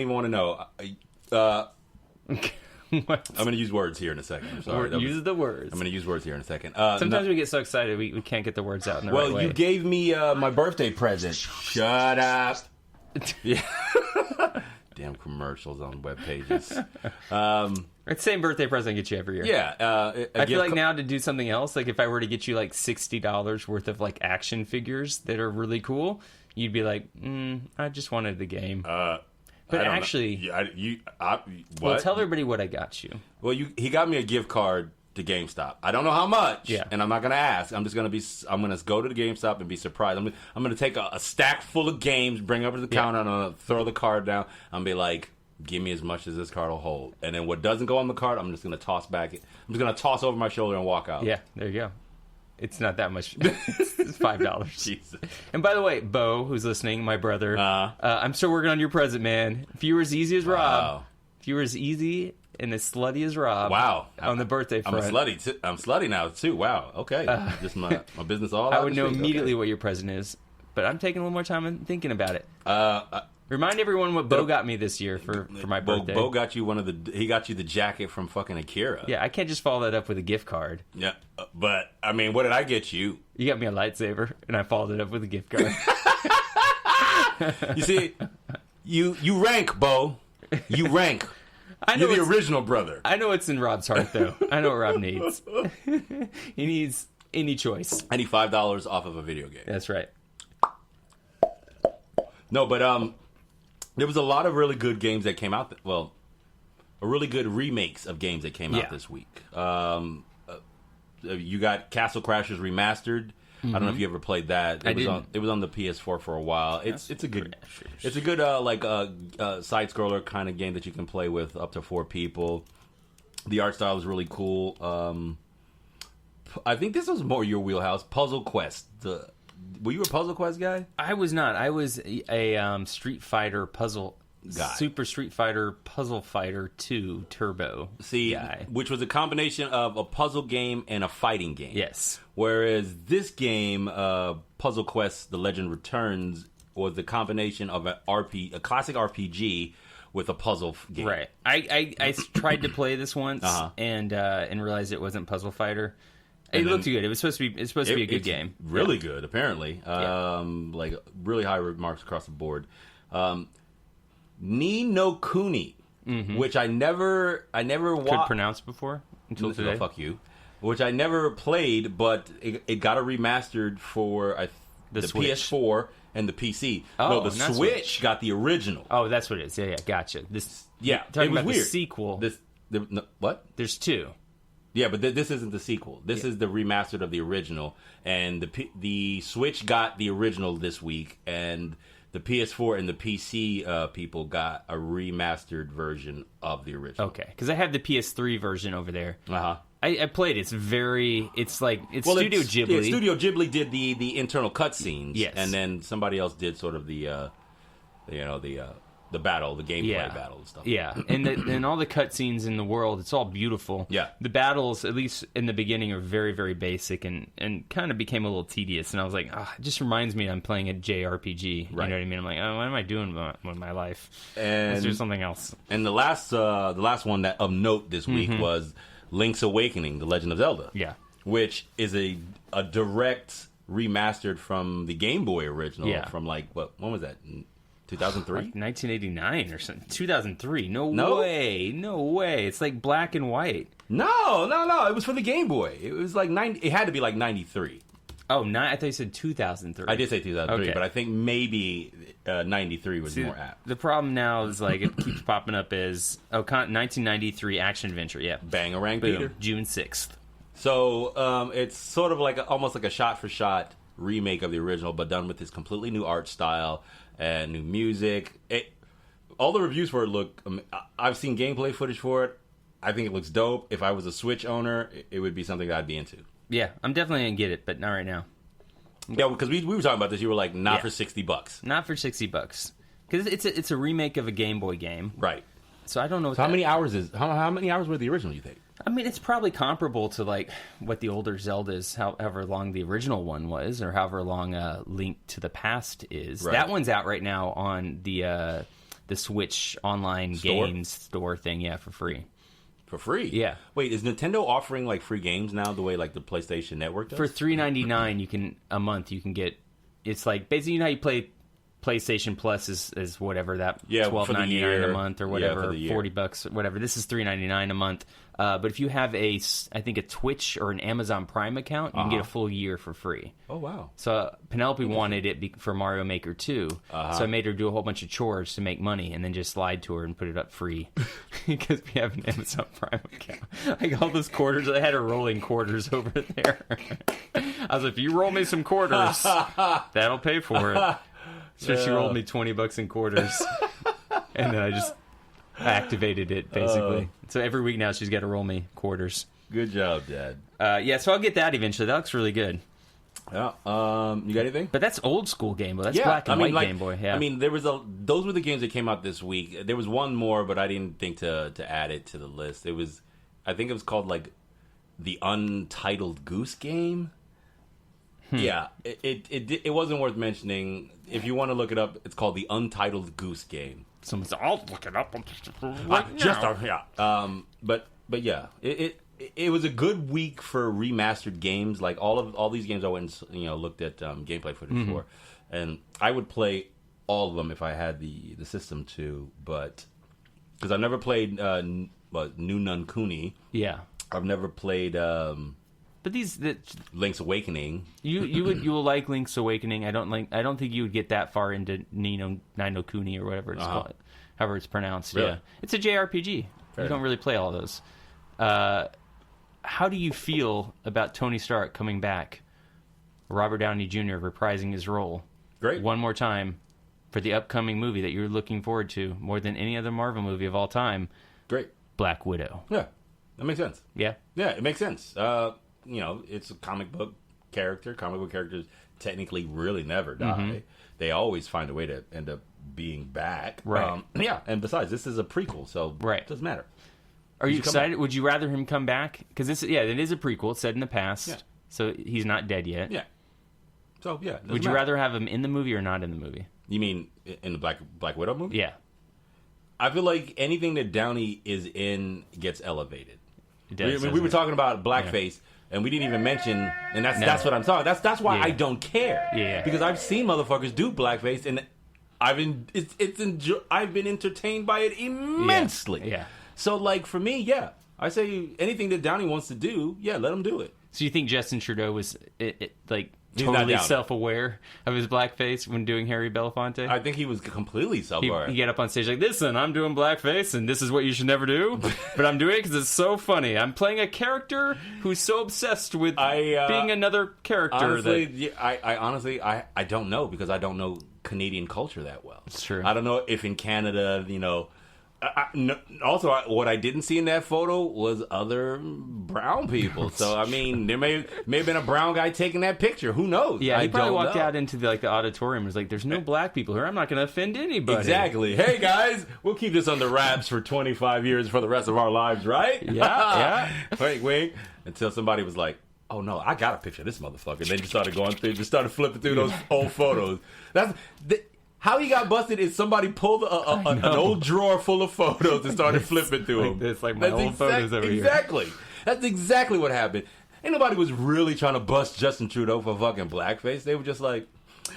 even want to know. I'm going to use words here in a second. I'm sorry. Use the words. I'm going to use words here in a second. Sometimes we get so excited we can't get the words out in the right way. Well, you gave me my birthday present. Shut up. Yeah. Damn commercials on web pages. Are It's the same birthday present I get you every year. Yeah. I feel like now to do something else, like if I were to get you like $60 worth of like action figures that are really cool, you'd be like, I just wanted the game. But actually, what? Well, tell everybody what I got you. Well, he got me a gift card to GameStop. I don't know how much, and I'm not gonna ask. I'm gonna go to the GameStop and be surprised. I'm gonna take a stack full of games, bring it up to the counter, and I'm gonna throw the card down. I'm gonna be like, give me as much as this card will hold, and then what doesn't go on the card, I'm just gonna toss back. I'm just gonna toss over my shoulder and walk out. Yeah, there you go. It's not that much. It's $5. Jesus. And by the way, Bo, who's listening, my brother, I'm still working on your present, man. If you were as easy as Rob, if you were as easy and as slutty as Rob, on the birthday front, I'm slutty now too. Wow. Okay. Just my business all. I would know immediately what your present is, but I'm taking a little more time and thinking about it. Remind everyone what Bo got me this year for my birthday. Bo got you he got you the jacket from fucking Akira. Yeah, I can't just follow that up with a gift card. Yeah, but I mean, what did I get you? You got me a lightsaber, and I followed it up with a gift card. You see, you rank, Bo. You rank. You're the original brother. I know what's in Rob's heart, though. I know what Rob needs. He needs any choice. I need $5 off of a video game. That's right. No, but there was a lot of really good games that came out. Really good remakes of games that came out this week. You got Castle Crashers Remastered. I don't know if you ever played that. It was on the PS4 for a while. It's a good side scroller kind of game that you can play with up to 4 people. The art style is really cool. I think this was more your wheelhouse. Puzzle Quest. Were you a Puzzle Quest guy? I was not. I was a Street Fighter puzzle guy. Super Street Fighter Puzzle Fighter 2 Turbo guy. Which was a combination of a puzzle game and a fighting game. Yes. Whereas this game, Puzzle Quest: The Legend Returns, was the combination of a classic RPG with a puzzle game. Right. I tried to play this once and realized it wasn't Puzzle Fighter. It looked good. It was supposed to be a good game. Really good, apparently. Like really high marks across the board. Ni no Kuni, which I never could pronounce before until today. No, fuck you. Which I never played, but it got a remastered for the PS4 and the PC. Oh, no, the Switch got the original. Oh, that's what it is. Yeah, gotcha. It was weird. The sequel. What? There's 2. Yeah, but this isn't the sequel. This is the remastered of the original, and the Switch got the original this week, and the PS4 and the PC people got a remastered version of the original. Okay, because I have the PS3 version over there. I played it. It's Studio Ghibli. Yeah, Studio Ghibli did the internal cutscenes. Yes. And then somebody else did sort of the battle, the gameplay battle and stuff. Yeah, and all the cutscenes in the world, it's all beautiful. Yeah. The battles, at least in the beginning, are very, very basic and kind of became a little tedious. And I was like, it just reminds me I'm playing a JRPG. Right. You know what I mean? I'm like, what am I doing with my life? And let's do something else. And the last one that of note this week was Link's Awakening: The Legend of Zelda. Yeah. Which is a direct remastered from the Game Boy original from when was that? 2003? Like 1989 or something. 2003. No way. It's like black and white. No. It was for the Game Boy. It was like it had to be like 93. Oh, I thought you said 2003. I did say 2003, okay. But I think maybe 93 was more apt. The problem now is like it keeps popping up as 1993 action adventure. Yeah, Bangarang Peter, June 6th. So it's sort of like almost like a shot-for-shot remake of the original, but done with this completely new art style and new music. All the reviews for it look. I've seen gameplay footage for it. I think it looks dope. If I was a Switch owner, it would be something that I'd be into. Yeah, I'm definitely gonna get it, but not right now. Yeah, because we were talking about this. You were like, not for $60. Not for $60, because it's a remake of a Game Boy game, right? So I don't know. So how many hours were the original? You think? I mean, it's probably comparable to like what the older Zeldas, however long the original one was, or however long Link to the Past is. Right. That one's out right now on the Switch online games store thing. Yeah, for free. For free? Yeah. Wait, is Nintendo offering like free games now the way like the PlayStation Network does? For $3.99 a month you can get. It's like basically, you know how you play PlayStation Plus is whatever that Yeah, for the $12.99 year. a month or Yeah, whatever, for the year. $40 or whatever. This is $3.99 a month. But if you have I think a Twitch or an Amazon Prime account, you can get a full year for free. Oh, wow. So Penelope wanted it for Mario Maker 2. Uh-huh. So I made her do a whole bunch of chores to make money and then just lied to her and put it up free because we have an Amazon Prime account. Like all those quarters, I had her rolling quarters over there. I was like, if you roll me some quarters, that'll pay for it. So she rolled me $20 in quarters, and then I just activated it, basically. So every week now she's got to roll me quarters. Good job, Dad. Yeah, so I'll get that eventually. That looks really good. Yeah. You got anything? But that's old school Game Boy. That's black and white Game Boy. Yeah. I mean, those were the games that came out this week. There was one more, but I didn't think to add it to the list. I think it was called like the Untitled Goose Game. Yeah, it wasn't worth mentioning. If you want to look it up, it's called the Untitled Goose Game. Someone's I'll look it up. But yeah, it was a good week for remastered games. Like all these games, I went and looked at gameplay footage for, and I would play all of them if I had the system to. But because I've never played New Nun Kuni. Yeah, I've never played. But Link's Awakening. You will like Link's Awakening. I don't think you would get that far into Nino Kuni or whatever it's called, however it's pronounced. Really? Yeah, it's a JRPG. You don't really play all those. How do you feel about Tony Stark coming back, Robert Downey Jr. reprising his role? Great. One more time for the upcoming movie that you're looking forward to more than any other Marvel movie of all time. Great. Black Widow. Yeah, that makes sense. Yeah. Yeah, it makes sense. It's a comic book character. Comic book characters technically really never die. They always find a way to end up being back. Right. And besides, this is a prequel, so it doesn't matter. Are you excited? Would you rather him come back? Because it is a prequel. It's set in the past, so he's not dead yet. Yeah. So yeah. Would you rather have him in the movie or not in the movie? You mean in the Black Widow movie? Yeah. I feel like anything that Downey is in gets elevated. It does, we were talking about blackface. And we didn't even mention, and that's what I'm talking. That's why I don't care. Yeah. Because I've seen motherfuckers do blackface, and I've been entertained by it immensely. Yeah. So like for me, I say anything that Downey wants to do, let him do it. So you think Justin Trudeau was He's not totally down. self-aware of his blackface when doing Harry Belafonte? I think he was completely self-aware. He get up on stage like, listen, I'm doing blackface, and this is what you should never do, but I'm doing it because it's so funny. I'm playing a character who's so obsessed with being another character. Honestly, I don't know because I don't know Canadian culture that well. It's true. I don't know if in Canada, also, what I didn't see in that photo was other brown people. So, I mean, there may have been a brown guy taking that picture. Who knows? Yeah, he probably walked know. out into the auditorium and was like, there's no black people here. I'm not going to offend anybody. Exactly. Hey, guys, we'll keep this under wraps for 25 years for the rest of our lives, right? Yeah. Wait. Until somebody was like, oh, no, I got a picture of this motherfucker. And then just started going through, just started flipping through those old photos. How he got busted is somebody pulled an old drawer full of photos and started flipping through them. It's like my old photos over here. Exactly. That's exactly what happened. Ain't nobody was really trying to bust Justin Trudeau for fucking blackface. They were just like,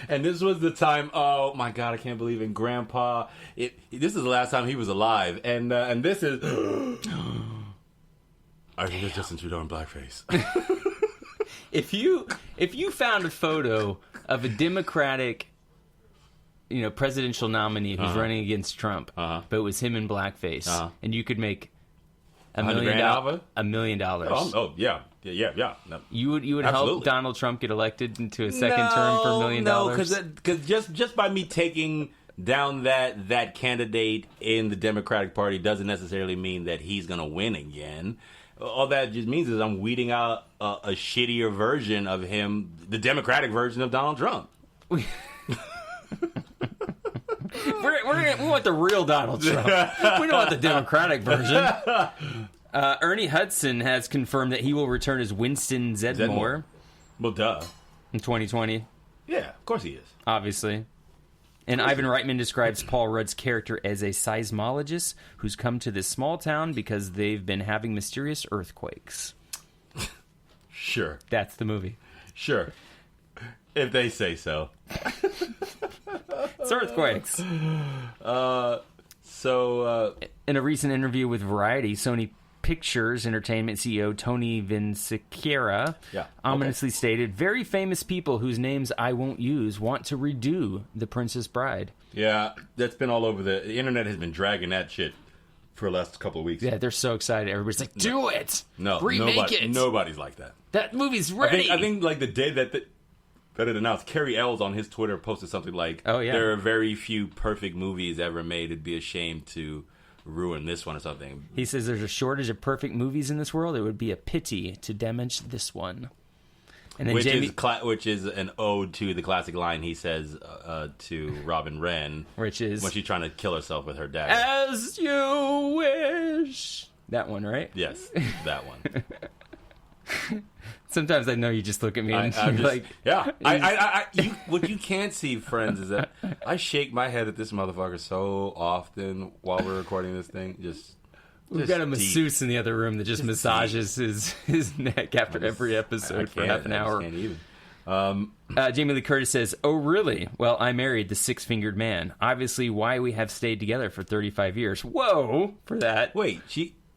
and this was the time, oh my God, I can't believe it. Grandpa, this is the last time he was alive. And this is, I think it's Justin Trudeau in blackface. If you found a photo of a Democratic presidential nominee who's running against Trump, but it was him in blackface, and you could make $1 million. $1 million. Oh yeah. No. You would help Donald Trump get elected into a second term for $1 million. No, because just by me taking down that candidate in the Democratic Party doesn't necessarily mean that he's going to win again. All that just means is I'm weeding out a shittier version of him, the Democratic version of Donald Trump. We want the real Donald Trump. We don't want the Democratic version. Ernie Hudson has confirmed that he will return as Winston Zeddemore. Well, duh. In 2020. Yeah, of course he is. Obviously. And Ivan Reitman describes Paul Rudd's character as a seismologist who's come to this small town because they've been having mysterious earthquakes. Sure. That's the movie. Sure. If they say so. It's earthquakes. In a recent interview with Variety, Sony Pictures Entertainment CEO Tony Vinciquerra ominously stated, "Very famous people whose names I won't use want to redo The Princess Bride." Yeah, that's been all over the internet. Has been dragging that shit for the last couple of weeks. Yeah, they're so excited. Everybody's like, "Do it! No, remake it!" Nobody's like that. That movie's ready. I think like the day that it announced, Kerry Ells on his Twitter posted something like, "Oh yeah, there are very few perfect movies ever made. It'd be a shame to ruin this one or something." He says there's a shortage of perfect movies in this world. It would be a pity to damage this one. And then which is an ode to the classic line he says to Robin Wren, which is when she's trying to kill herself with her dagger. "As you wish." That one, right? Yes, that one. Sometimes I know you just look at me and you're like, yeah. What you can't see, friends, is that I shake my head at this motherfucker so often while we're recording this thing. We've got a masseuse in the other room that just massages his neck after every episode for half an hour. I can't even. Jamie Lee Curtis says, "Oh, really? Well, I married the six-fingered man. Obviously why we have stayed together for 35 years. Whoa, for that. Wait,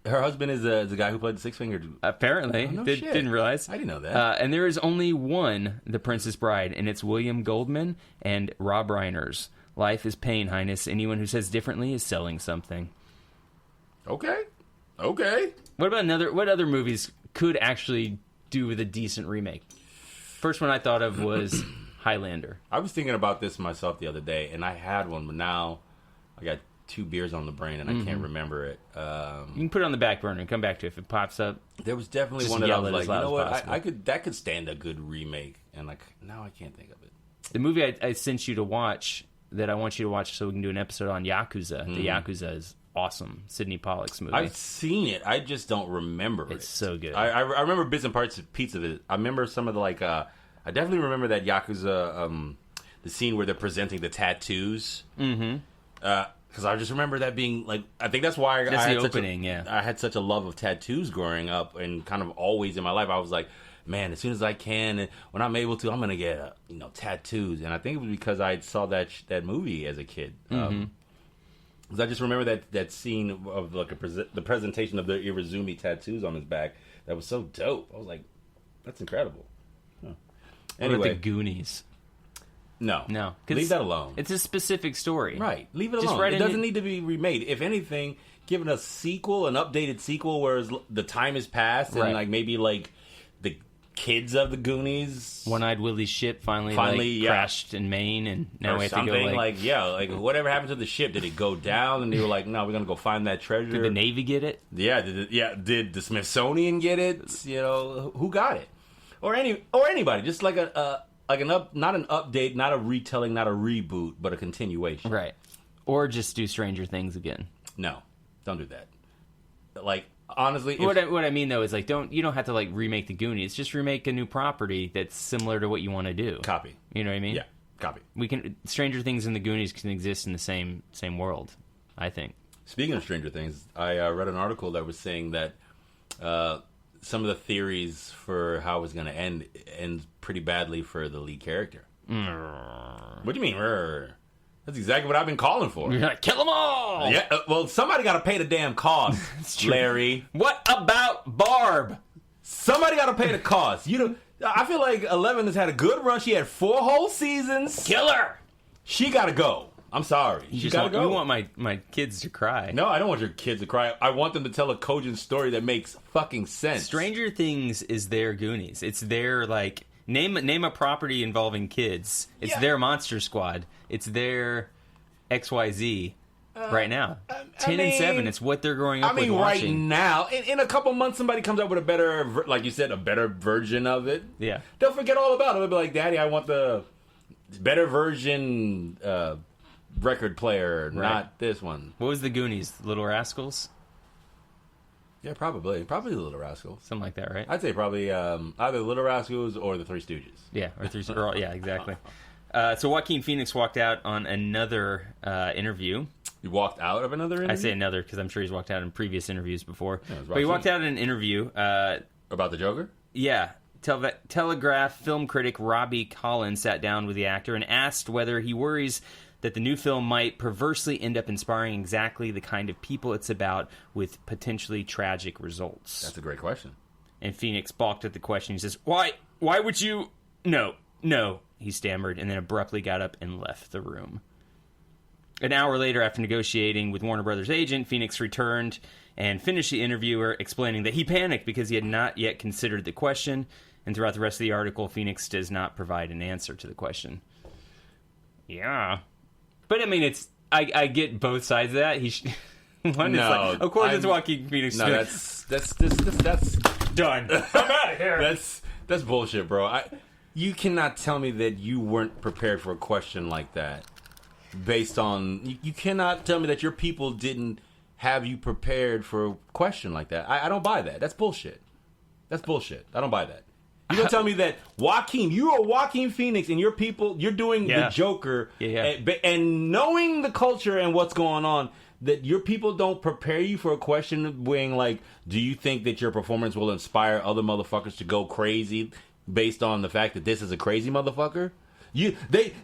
her husband is the guy who played the six-fingered... Apparently. Oh, no shit. Didn't realize. I didn't know that. And there is only one The Princess Bride, and it's William Goldman and Rob Reiners. Life is pain, Highness. Anyone who says differently is selling something." Okay. What other movies could actually do with a decent remake? First one I thought of was Highlander. I was thinking about this myself the other day, and I had one, but now I got 2 beers on the brain, and I can't remember it. You can put it on the back burner and come back to it if it pops up. There was definitely Just one that I yell was it like, as you loud know as what, possible. that could stand a good remake, and now I can't think of it. The movie I sent you to watch, that I want you to watch so we can do an episode on Yakuza. The Yakuza is awesome. Sidney Pollack's movie. I've seen it. I just don't remember it. It's so good. I remember bits and parts of it. I remember some of the, I definitely remember that Yakuza, the scene where they're presenting the tattoos. Mm-hmm. Because I just remember that being, I think that's why that's the opening, I had such a love of tattoos growing up, and kind of always in my life, I was like, man, as soon as I can, and when I'm able to, I'm going to get, tattoos. And I think it was because I saw that movie as a kid. Because I just remember that scene of the presentation of the Irizumi tattoos on his back. That was so dope. I was like, that's incredible. Huh. Anyway, what about the Goonies? No. Leave that alone. It's a specific story. Right. Leave it alone. It doesn't need to be remade. If anything, give it a sequel, an updated sequel, where the time has passed, and maybe the kids of the Goonies. One-Eyed Willie's ship finally crashed in Maine, and now we have to go whatever happened to the ship? Did it go down? And they were like, no, we're gonna go find that treasure. Did the Navy get it? Yeah. Did the Smithsonian get it? Who got it? Or anybody? Just not an update, not a retelling, not a reboot, but a continuation. Right. Or just do Stranger Things again. No, don't do that. Honestly, what I mean though is you don't have to remake the Goonies. Just remake a new property that's similar to what you want to do. Copy. You know what I mean? Yeah, copy. Stranger Things and the Goonies can exist in the same world, I think. Speaking of Stranger Things, I read an article that was saying that some of the theories for how it was going to ends pretty badly for the lead character. What do you mean? That's exactly what I've been calling for. You're gonna kill them all. Yeah. Well, somebody got to pay the damn cost, Larry. What about Barb? Somebody got to pay the cost. I feel like 11 has had a good run. She had 4 whole seasons. Kill her. She got to go. I'm sorry. She got to go. You want my kids to cry. No, I don't want your kids to cry. I want them to tell a cogent story that makes fucking sense. Stranger Things is their Goonies. It's their name a property involving kids. It's their Monster Squad. It's their XYZ right now. 10 and 7. It's what they're growing up with watching. Right now, in a couple months, somebody comes up with a better, like you said, a better version of it. Yeah. They'll forget all about it. They'll be like, Daddy, I want the better version record player, not this one. What was the Goonies? Little Rascals? Yeah, probably the Little Rascals. Something like that, right? I'd say probably either Little Rascals or the Three Stooges. Yeah, yeah, exactly. So Joaquin Phoenix walked out on another interview. He walked out of another interview? I say another because I'm sure he's walked out in previous interviews before. Yeah, but he walked out in an interview. About the Joker? Yeah. Telegraph film critic Robbie Collins sat down with the actor and asked whether he worries that the new film might perversely end up inspiring exactly the kind of people it's about with potentially tragic results. That's a great question. And Phoenix balked at the question. He says, Why would you... No, he stammered, and then abruptly got up and left the room. An hour later, after negotiating with Warner Brothers' agent, Phoenix returned and finished the interviewer, explaining that he panicked because he had not yet considered the question, and throughout the rest of the article, Phoenix does not provide an answer to the question. Yeah. But, I mean, it's... I get both sides of that. One is like, of course it's Joaquin Phoenix. No, that's done. I'm out of here. That's bullshit, bro. You cannot tell me that you weren't prepared for a question like that. Based on... You cannot tell me that your people didn't have you prepared for a question like that. I don't buy that. That's bullshit. I don't buy that. You're going to tell me that you are Joaquin Phoenix and your people, you're doing the Joker. Yeah. And knowing the culture and what's going on, that your people don't prepare you for a question being like, do you think that your performance will inspire other motherfuckers to go crazy based on the fact that this is a crazy motherfucker? You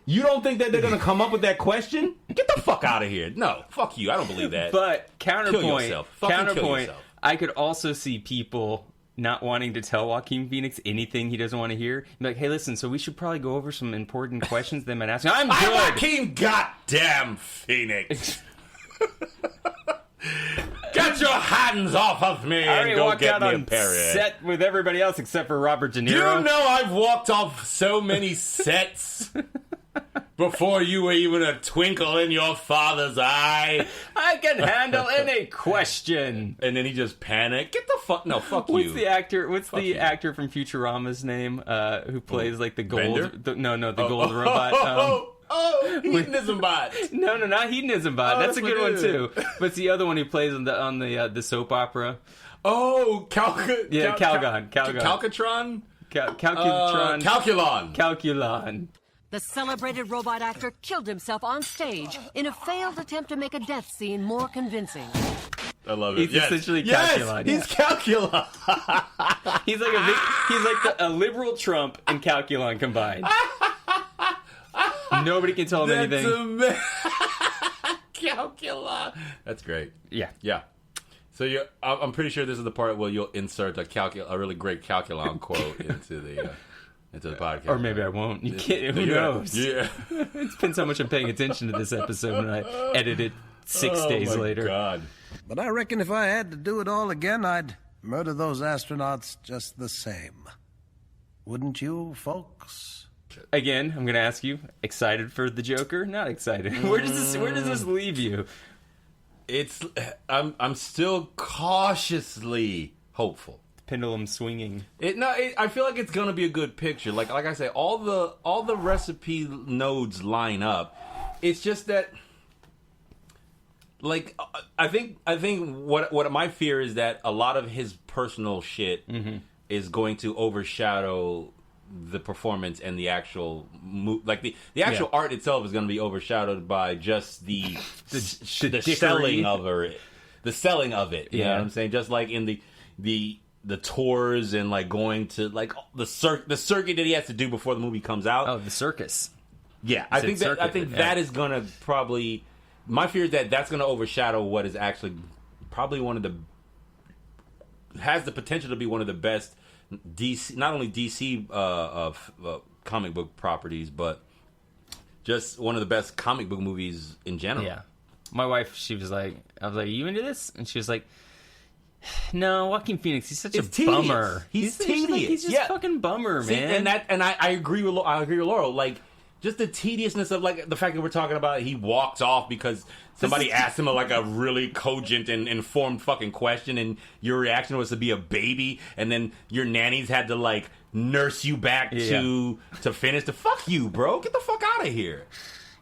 don't think that they're going to come up with that question? Get the fuck out of here. No, fuck you. I don't believe that. But Kill yourself. Kill yourself. I could also see people not wanting to tell Joaquin Phoenix anything he doesn't want to hear. Be like, hey, listen, so we should probably go over some important questions they might ask. I'm good. Joaquin goddamn Phoenix. Get your hands off of me and go get me a period. Set with everybody else except for Robert De Niro. Do you know I've walked off so many sets before you were even a twinkle in your father's eye? I can handle any question. And then he just panicked. Get the fuck... No, fuck you. What's the actor from Futurama's name who plays like the gold... The gold robot. Hedonism Bot. No, not Hedonism Bot. That's a good one too. But it's the other one he plays on the soap opera. Oh, Calgon. Calcatron? Calculon. The celebrated robot actor killed himself on stage in a failed attempt to make a death scene more convincing. I love it. He's essentially Calculon. He's Calculon. He's like a liberal Trump and Calculon combined. Nobody can tell him anything. Calculon. That's great. Yeah. So I'm pretty sure this is the part where you'll insert a really great Calculon quote into the podcast. Or maybe I won't. You can't. Who knows? Yeah. It's been so much I'm paying attention to this episode when I edit it 6 days later. God. But I reckon if I had to do it all again, I'd murder those astronauts just the same. Wouldn't you, folks? Again, I'm going to ask you, excited for the Joker? Not excited. Where does this leave you? I'm still cautiously hopeful. Pendulum swinging. I feel like it's gonna be a good picture. Like I say, all the recipe nodes line up. It's just that, like, I think what my fear is that a lot of his personal shit is going to overshadow the performance and the actual the actual art itself is going to be overshadowed by just the selling of it. The selling of it. You know what I'm saying? Just like in the tours and like going to like the circuit that he has to do before the movie comes out. Oh, the circus. Yeah, I think that is going to probably... My fear is that that's going to overshadow what is actually probably has the potential to be one of the best DC, not only DC comic book properties, but just one of the best comic book movies in general. Yeah. My wife, I was like, are you into this? And she was like, no, Joaquin Phoenix, he's such a bummer. He's tedious. He's just fucking bummer, man. And I agree with Laurel. Like, just the tediousness of like the fact that we're talking about he walked off because somebody asked him a really cogent and informed fucking question, and your reaction was to be a baby, and then your nannies had to like nurse you back to finish. Fuck you, bro. Get the fuck out of here.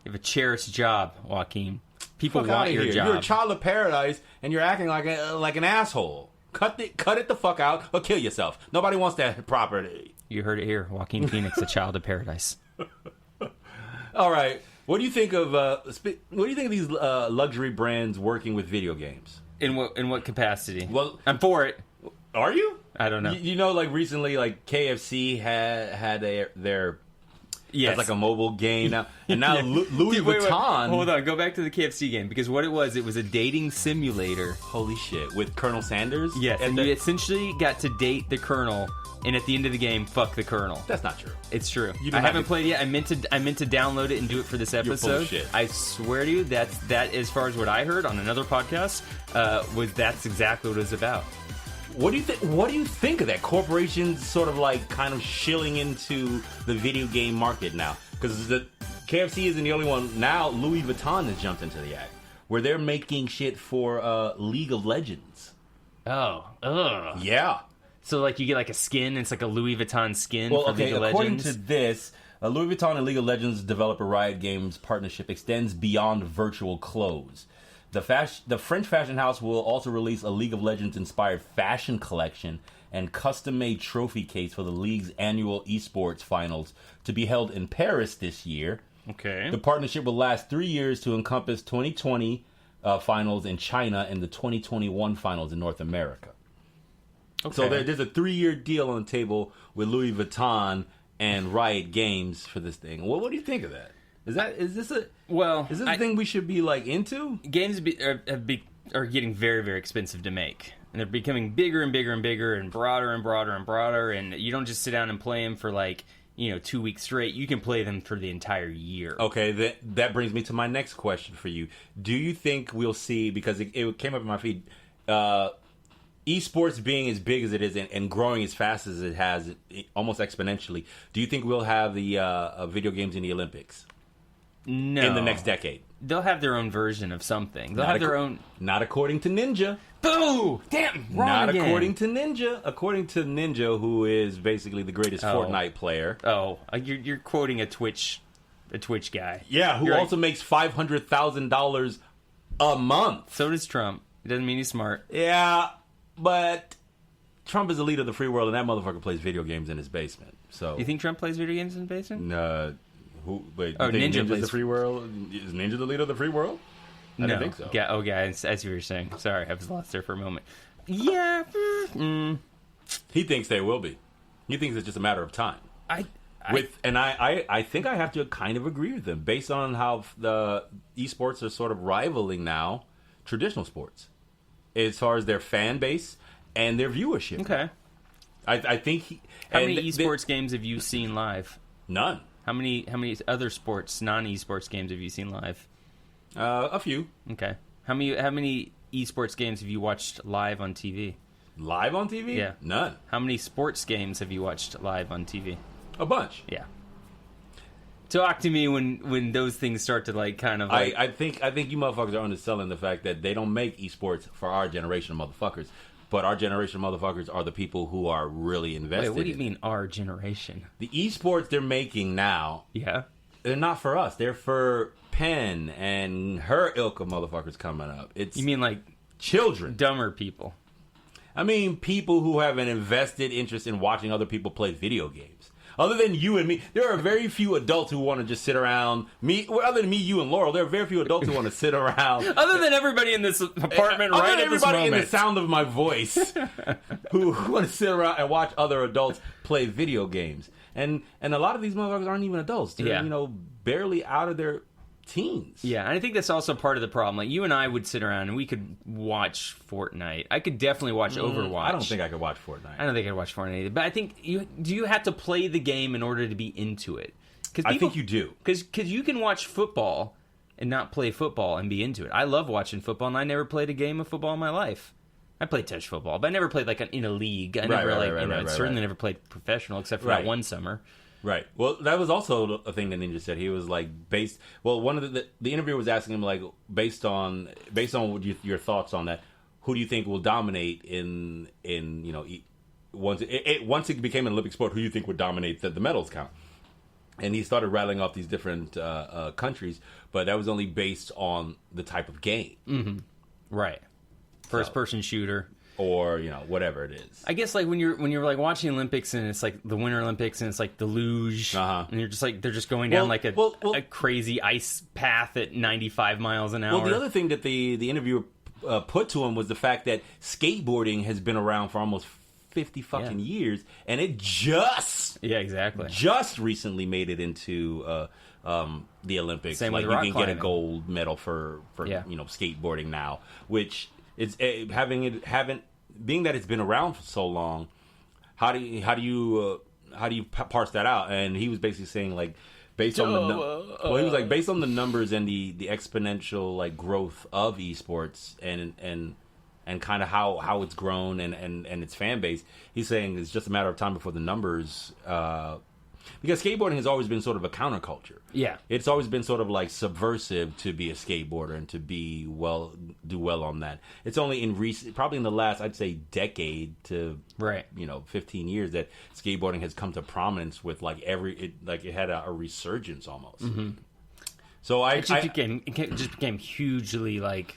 You have a cherished job, Joaquin. People want your job. You're a child of paradise, and you're acting like an asshole. Cut it the fuck out, or kill yourself. Nobody wants that property. You heard it here, Joaquin Phoenix, a child of paradise. All right, what do you think of these luxury brands working with video games? In what capacity? Well, I'm for it. Are you? I don't know. You know, like recently, like KFC had their Yes. as like a mobile game now. And now Louis Dude, wait, Vuitton. hold on, go back to the KFC game because what it was a dating simulator. Holy shit! With Colonel Sanders. Yes, and you essentially got to date the Colonel, and at the end of the game, fuck the Colonel. That's not true. It's true. You I haven't played it yet. I meant to download it and do it for this You're episode. full of shit. I swear to you, that as far as what I heard on another podcast, that's exactly what it was about. What do you think? What do you think of that? Corporations sort of like kind of shilling into the video game market now, because the KFC isn't the only one. Now Louis Vuitton has jumped into the act, where they're making shit for League of Legends. Oh, ugh. Yeah. So like you get like a skin. It's like a Louis Vuitton skin. Well, for okay. League of According Legends. to this, Louis Vuitton and League of Legends developer Riot Games partnership extends beyond virtual clothes. The French fashion house will also release a League of Legends inspired fashion collection and custom-made trophy case for the league's annual esports finals to be held in Paris this year. Okay. The partnership will last 3 years to encompass 2020 finals in China and the 2021 finals in North America. Okay. So there's a 3-year deal on the table with Louis Vuitton and Riot Games for this thing. What do you think of that? Is this a thing we should be like into? Games are getting very, very expensive to make, and they're becoming bigger and bigger and bigger, and broader and broader and broader. And you don't just sit down and play them for 2 weeks straight. You can play them for the entire year. Okay, that brings me to my next question for you. Do you think we'll see, because it came up in my feed, esports being as big as it is and growing as fast as it has, almost exponentially, do you think we'll have the video games in the Olympics? No. In the next decade? They'll have their own version of something. They'll have their own... Not according to Ninja. Boo! Damn, wrong Not again. according to Ninja. According to Ninja, who is basically the greatest Fortnite player. Oh, you're quoting a Twitch guy. Yeah, who also makes $500,000 a month. So does Trump. It doesn't mean he's smart. Yeah, but Trump is the leader of the free world, and that motherfucker plays video games in his basement. So You think Trump plays video games in the basement? Wait, Oh, you think Ninja Ninja's plays the free world? Is Ninja the leader of the free world? I don't think so. Yeah, I see what you're saying. Sorry, I was lost there for a moment. Yeah. He thinks they will be. He thinks it's just a matter of time. I think I have to kind of agree with him based on how the esports are sort of rivaling now traditional sports as far as their fan base and their viewership. Okay. I think How many esports games have you seen live? None. How many other sports, non-esports games have you seen live? A few. Okay. How many esports games have you watched live on TV? Live on TV? Yeah. None. How many sports games have you watched live on TV? A bunch. Yeah. Talk to me when those things start to kind of I think you motherfuckers are underselling the fact that they don't make esports for our generation of motherfuckers. But our generation of motherfuckers are the people who are really invested. Wait, what do you mean our generation? The esports they're making now, they're not for us. They're for Penn and her ilk of motherfuckers coming up. You mean like children. Dumber people. I mean people who have an invested interest in watching other people play video games. Other than you and me, there are very few adults who want to just sit around. Other than me, you, and Laurel, there are very few adults who want to sit around. Other than everybody in this apartment right at this moment. Everybody in the sound of my voice who want to sit around and watch other adults play video games. And a lot of these motherfuckers aren't even adults. They're, barely out of their teens. Yeah, and I think that's also part of the problem. Like, you and I would sit around and we could watch Fortnite. I could definitely watch Overwatch. I don't think I could watch Fortnite. I don't think I could watch Fortnite either. But I think do you have to play the game in order to be into it? I think you do. Because you can watch football and not play football and be into it. I love watching football, and I never played a game of football in my life. I played touch football, but I never played in a league. I certainly never played professional except for that one summer. Right. Well, that was also a thing that Ninja said. He was one of the interviewer was asking him based on your thoughts on that. Who do you think will dominate once it became an Olympic sport? Who do you think would dominate the medals count? And he started rattling off these different countries, but that was only based on the type of game. Mm-hmm. Right. First person shooter. Or whatever it is. I guess when you're watching Olympics and it's the Winter Olympics and it's the luge and you're just they're just going down a crazy ice path at 95 miles an hour. Well, the other thing that the interviewer put to him was the fact that skateboarding has been around for almost 50 fucking years, and it just recently made it into the Olympics. Same like with you rock can climbing. get a gold medal for skateboarding now, which is being that it's been around for so long. How do you parse that out? And he was basically saying like, based on the numbers and the exponential like growth of esports and kind of how it's grown and its fan base. He's saying it's just a matter of time before the numbers. Because skateboarding has always been sort of a counterculture. Yeah. It's always been sort of like subversive to be a skateboarder and to do well on that. It's only probably in the last, I'd say, decade to 15 years that skateboarding has come to prominence with like it had a resurgence almost. Mm-hmm. So it just became hugely like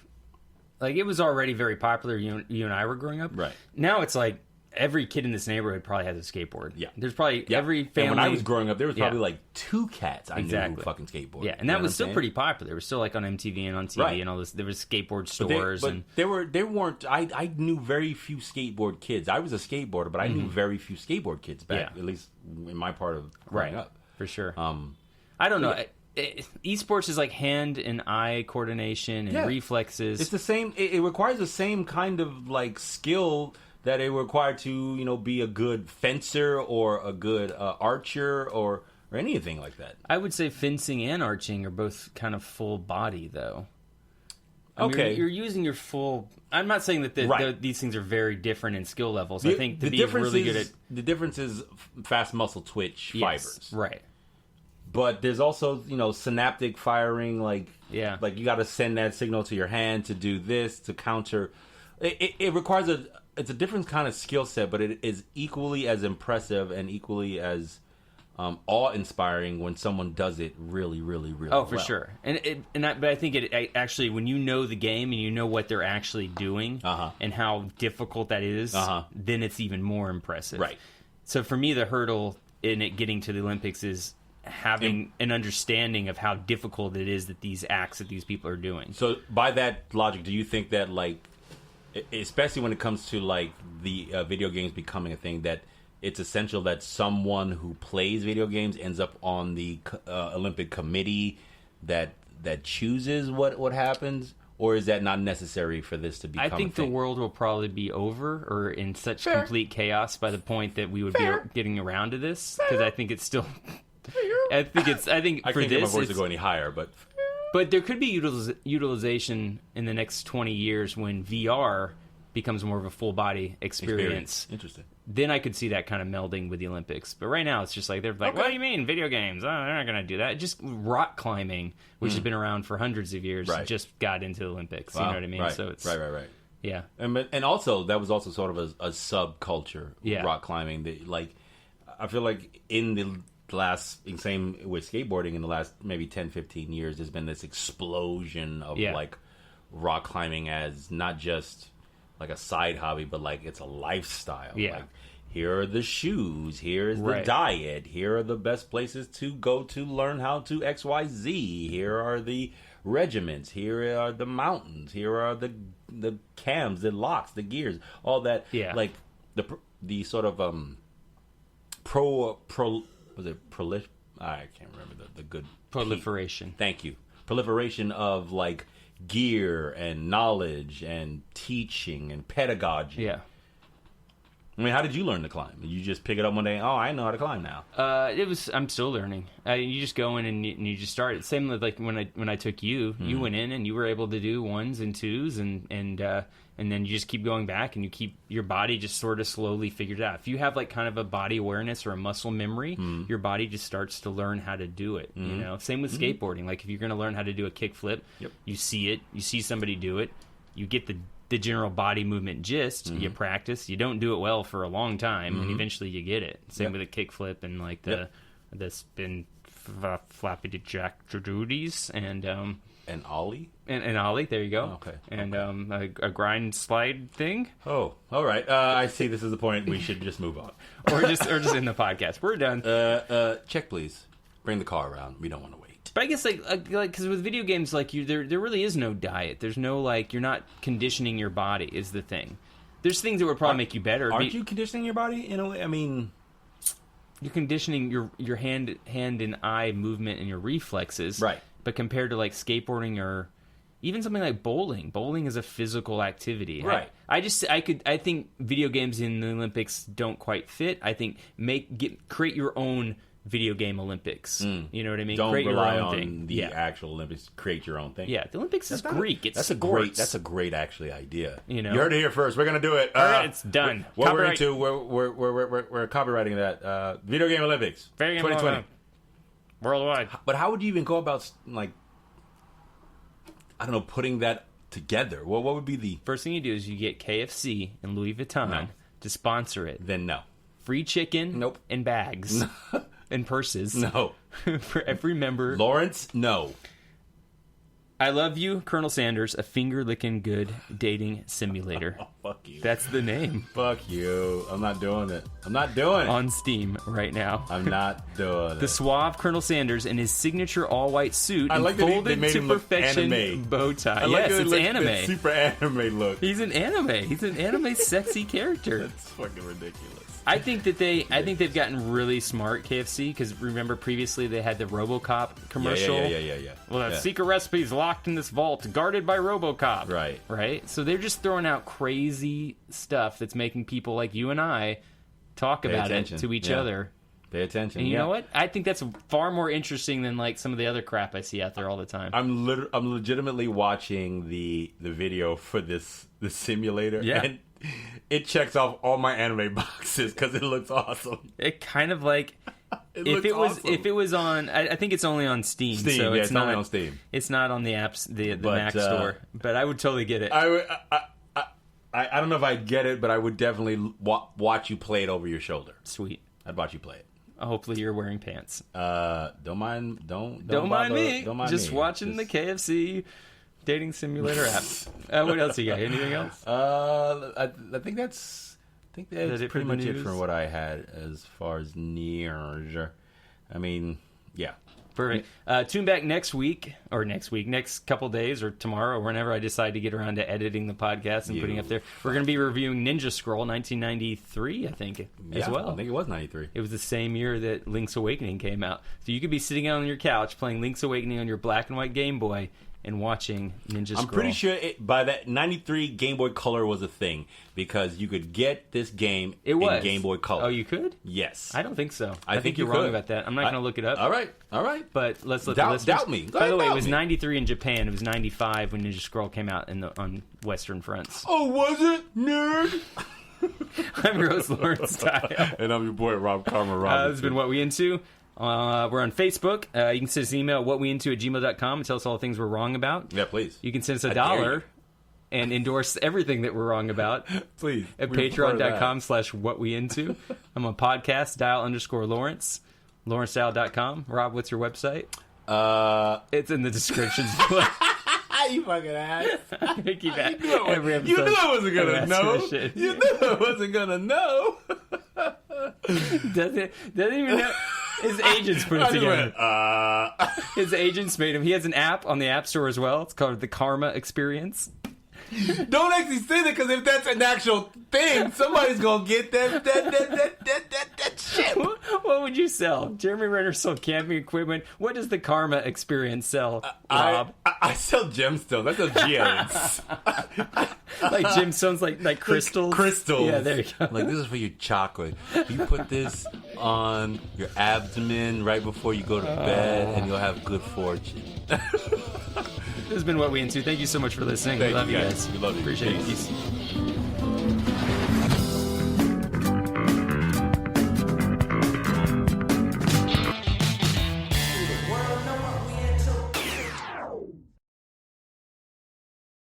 it was already very popular. You and I were growing up. Right. Now it's like every kid in this neighborhood probably has a skateboard. Yeah. There's probably every family. And when I was growing up, there was probably like 2 cats I knew who fucking skateboarded. Yeah, and that was still pretty popular. It was still like on MTV and on TV and all this. There was skateboard stores. But there weren't. I knew very few skateboard kids. I was a skateboarder, but I knew very few skateboard kids back, at least in my part of growing up. For sure. I don't know. Esports is like hand and eye coordination and reflexes. It's the same. It requires the same kind of like skill that it required to, be a good fencer or a good archer or anything like that. I would say fencing and arching are both kind of full body, though. I mean, Okay. you're using your full... I'm not saying that these things are very different in skill levels. I think to be really good at... The difference is fast muscle twitch fibers. Right. But there's also, synaptic firing, like you got to send that signal to your hand to do this, to counter. It requires it's a different kind of skill set, but it is equally as impressive and equally as awe-inspiring when someone does it really, really, really well. Oh, for sure. But I think it actually, when you know the game and you know what they're actually doing and how difficult that is, then it's even more impressive. Right. So for me, the hurdle in it getting to the Olympics is having an understanding of how difficult it is that these acts that these people are doing. So by that logic, do you think that, like, especially when it comes to, like, the video games becoming a thing, that it's essential that someone who plays video games ends up on the Olympic committee that chooses what happens? Or is that not necessary for this to become I think a thing? the world will probably be over or in such complete chaos by the point that we would be getting around to this, because I think it's still... I think for can't get my this, voice to go any higher, but there could be utilization in the next 20 years when VR becomes more of a full body experience. Interesting. Then I could see that kind of melding with the Olympics. But right now it's just like they're like, what do you mean video games? Oh, they're not going to do that. Just rock climbing, which has been around for hundreds of years, just got into the Olympics. Wow. You know what I mean? Right. So it's right. Yeah, and also that was also sort of a subculture. Rock climbing. I feel like in the same with skateboarding in the last maybe 10-15 years, there's been this explosion of like rock climbing as not just like a side hobby, but like it's a lifestyle. Like, here are the shoes, here is the diet, here are the best places to go to learn how to XYZ, here are the regiments, here are the mountains, here are the cams, the locks, the gears, all that. Like the sort of I can't remember the good proliferation. Thank you. Proliferation of like gear and knowledge and teaching and pedagogy. Yeah. I mean, how did you learn to climb? You just pick it up one day. Oh, I know how to climb now. I'm still learning. You just go in and you just start. Same with like when I took you. You went in and you were able to do 1s and 2s and then you just keep going back and your body just sort of slowly figures it out. If you have like kind of a body awareness or a muscle memory, your body just starts to learn how to do it. You know, same with skateboarding. Like if you're going to learn how to do a kick flip, you see it, you see somebody do it, you get the general body movement gist, you practice, you don't do it well for a long time, and eventually you get it. Same with a kick flip and like the spin flappy jack trudeaus and ollie and ollie. There you go. Oh, okay. And a grind slide thing. Oh, all right. I see. This is the point. We should just move on, or just end the podcast. We're done. Check, please. Bring the car around. We don't want to wait. But I guess like because with video games, like there really is no diet. There's no like you're not conditioning your body is the thing. There's things that would probably make you better. Aren't you conditioning your body in a way? I mean, you're conditioning your hand and eye movement and your reflexes. Right. But compared to like skateboarding or even something like bowling is a physical activity. Right. I think video games in the Olympics don't quite fit. I think create your own video game Olympics. You know what I mean? Don't create rely your own on thing. the actual Olympics. Create your own thing. Yeah, the Olympics is Greek. It's That's sports. a great actually idea. You know? You heard it here first. We're gonna do it. All right, it's done. What we're into? We're copywriting that. Video game Olympics. Video game 2020. Worldwide. But how would you even go about like? I don't know, putting that together. What would be the first thing you do is you get KFC and Louis Vuitton to sponsor it. Then no. Free chicken. Nope. And bags. And purses. No. For every member. Lawrence, no. I Love You, Colonel Sanders, a finger-licking good dating simulator. Oh, fuck you. That's the name. Fuck you. I'm not doing it. I'm not doing it. On Steam right now. I'm not doing it. The suave Colonel Sanders in his signature all-white suit and like that folded they made to him look perfection anime. bow tie. I like Yes, it's anime. That super anime look. He's an anime. He's an anime sexy character. That's fucking ridiculous. I think they've gotten really smart, KFC, because remember previously they had the RoboCop commercial. Yeah. Well, that secret recipe's locked in this vault, guarded by RoboCop. Right. So they're just throwing out crazy stuff that's making people like you and I talk about it to each other. Pay attention. And you know what? I think that's far more interesting than like some of the other crap I see out there all the time. I'm legitimately watching the video for the simulator. Yeah. And it checks off all my anime boxes because it looks awesome. It kind of like if it was on, I think it's only on Steam. So it's not only on Steam. It's not on the apps, the Mac store. But I would totally get it. I don't know if I'd get it, but I would definitely watch you play it over your shoulder. Sweet. I'd watch you play it. Hopefully you're wearing pants. Don't mind me. Don't mind me. Watching the KFC dating simulator app. What else you got? Anything else? I think that's pretty much it for what I had as far as news. I mean, yeah. Perfect. Tune back next couple days, or tomorrow, or whenever I decide to get around to editing the podcast and putting it up there. We're going to be reviewing Ninja Scroll 1993, I think, as well. I think it was 93. It was the same year that Link's Awakening came out. So you could be sitting on your couch playing Link's Awakening on your black and white Game Boy and watching Ninja Scroll. I'm pretty sure by that 93 Game Boy Color was a thing because you could get this game in Game Boy Color. Oh, you could? Yes. I don't think so. I think you're you wrong could. about that. I'm not going to look it up. All right. But let's let the listeners... Doubt me. By the way, it was 93 in Japan. It was 95 when Ninja Scroll came out on Western fronts. Oh, was it, nerd? I'm Rose Lawrence Style. And I'm your boy, Rob Karma Robinson. This has been What We Into. We're on Facebook. You can send us an email at whatweinto@gmail.com and tell us all the things we're wrong about. Yeah, please. You can send us $1 and endorse everything that we're wrong about. Please. At patreon.com/whatweinto. I'm on podcast, dial_Lawrence. LawrenceDial.com. Rob, what's your website? It's in the description. You fucking ass. Every episode. You knew I wasn't going to know. You knew I wasn't going to know. Doesn't even know. His agents put it together. His agents made him. He has an app on the App Store as well. It's called the Karma Experience. Don't actually say that because if that's an actual thing, somebody's gonna get that shit. What would you sell? Jeremy Renner sold camping equipment. What does the Karma Experience sell, Rob? I sell gemstones. I sell gems. Like gemstones, like crystals. Crystals. Yeah, there you go. Like this is for your chakra. You put this on your abdomen right before you go to bed, and you'll have good fortune. This has been What We Into. Thank you so much for listening. We love you guys. We love you. Appreciate it. Peace.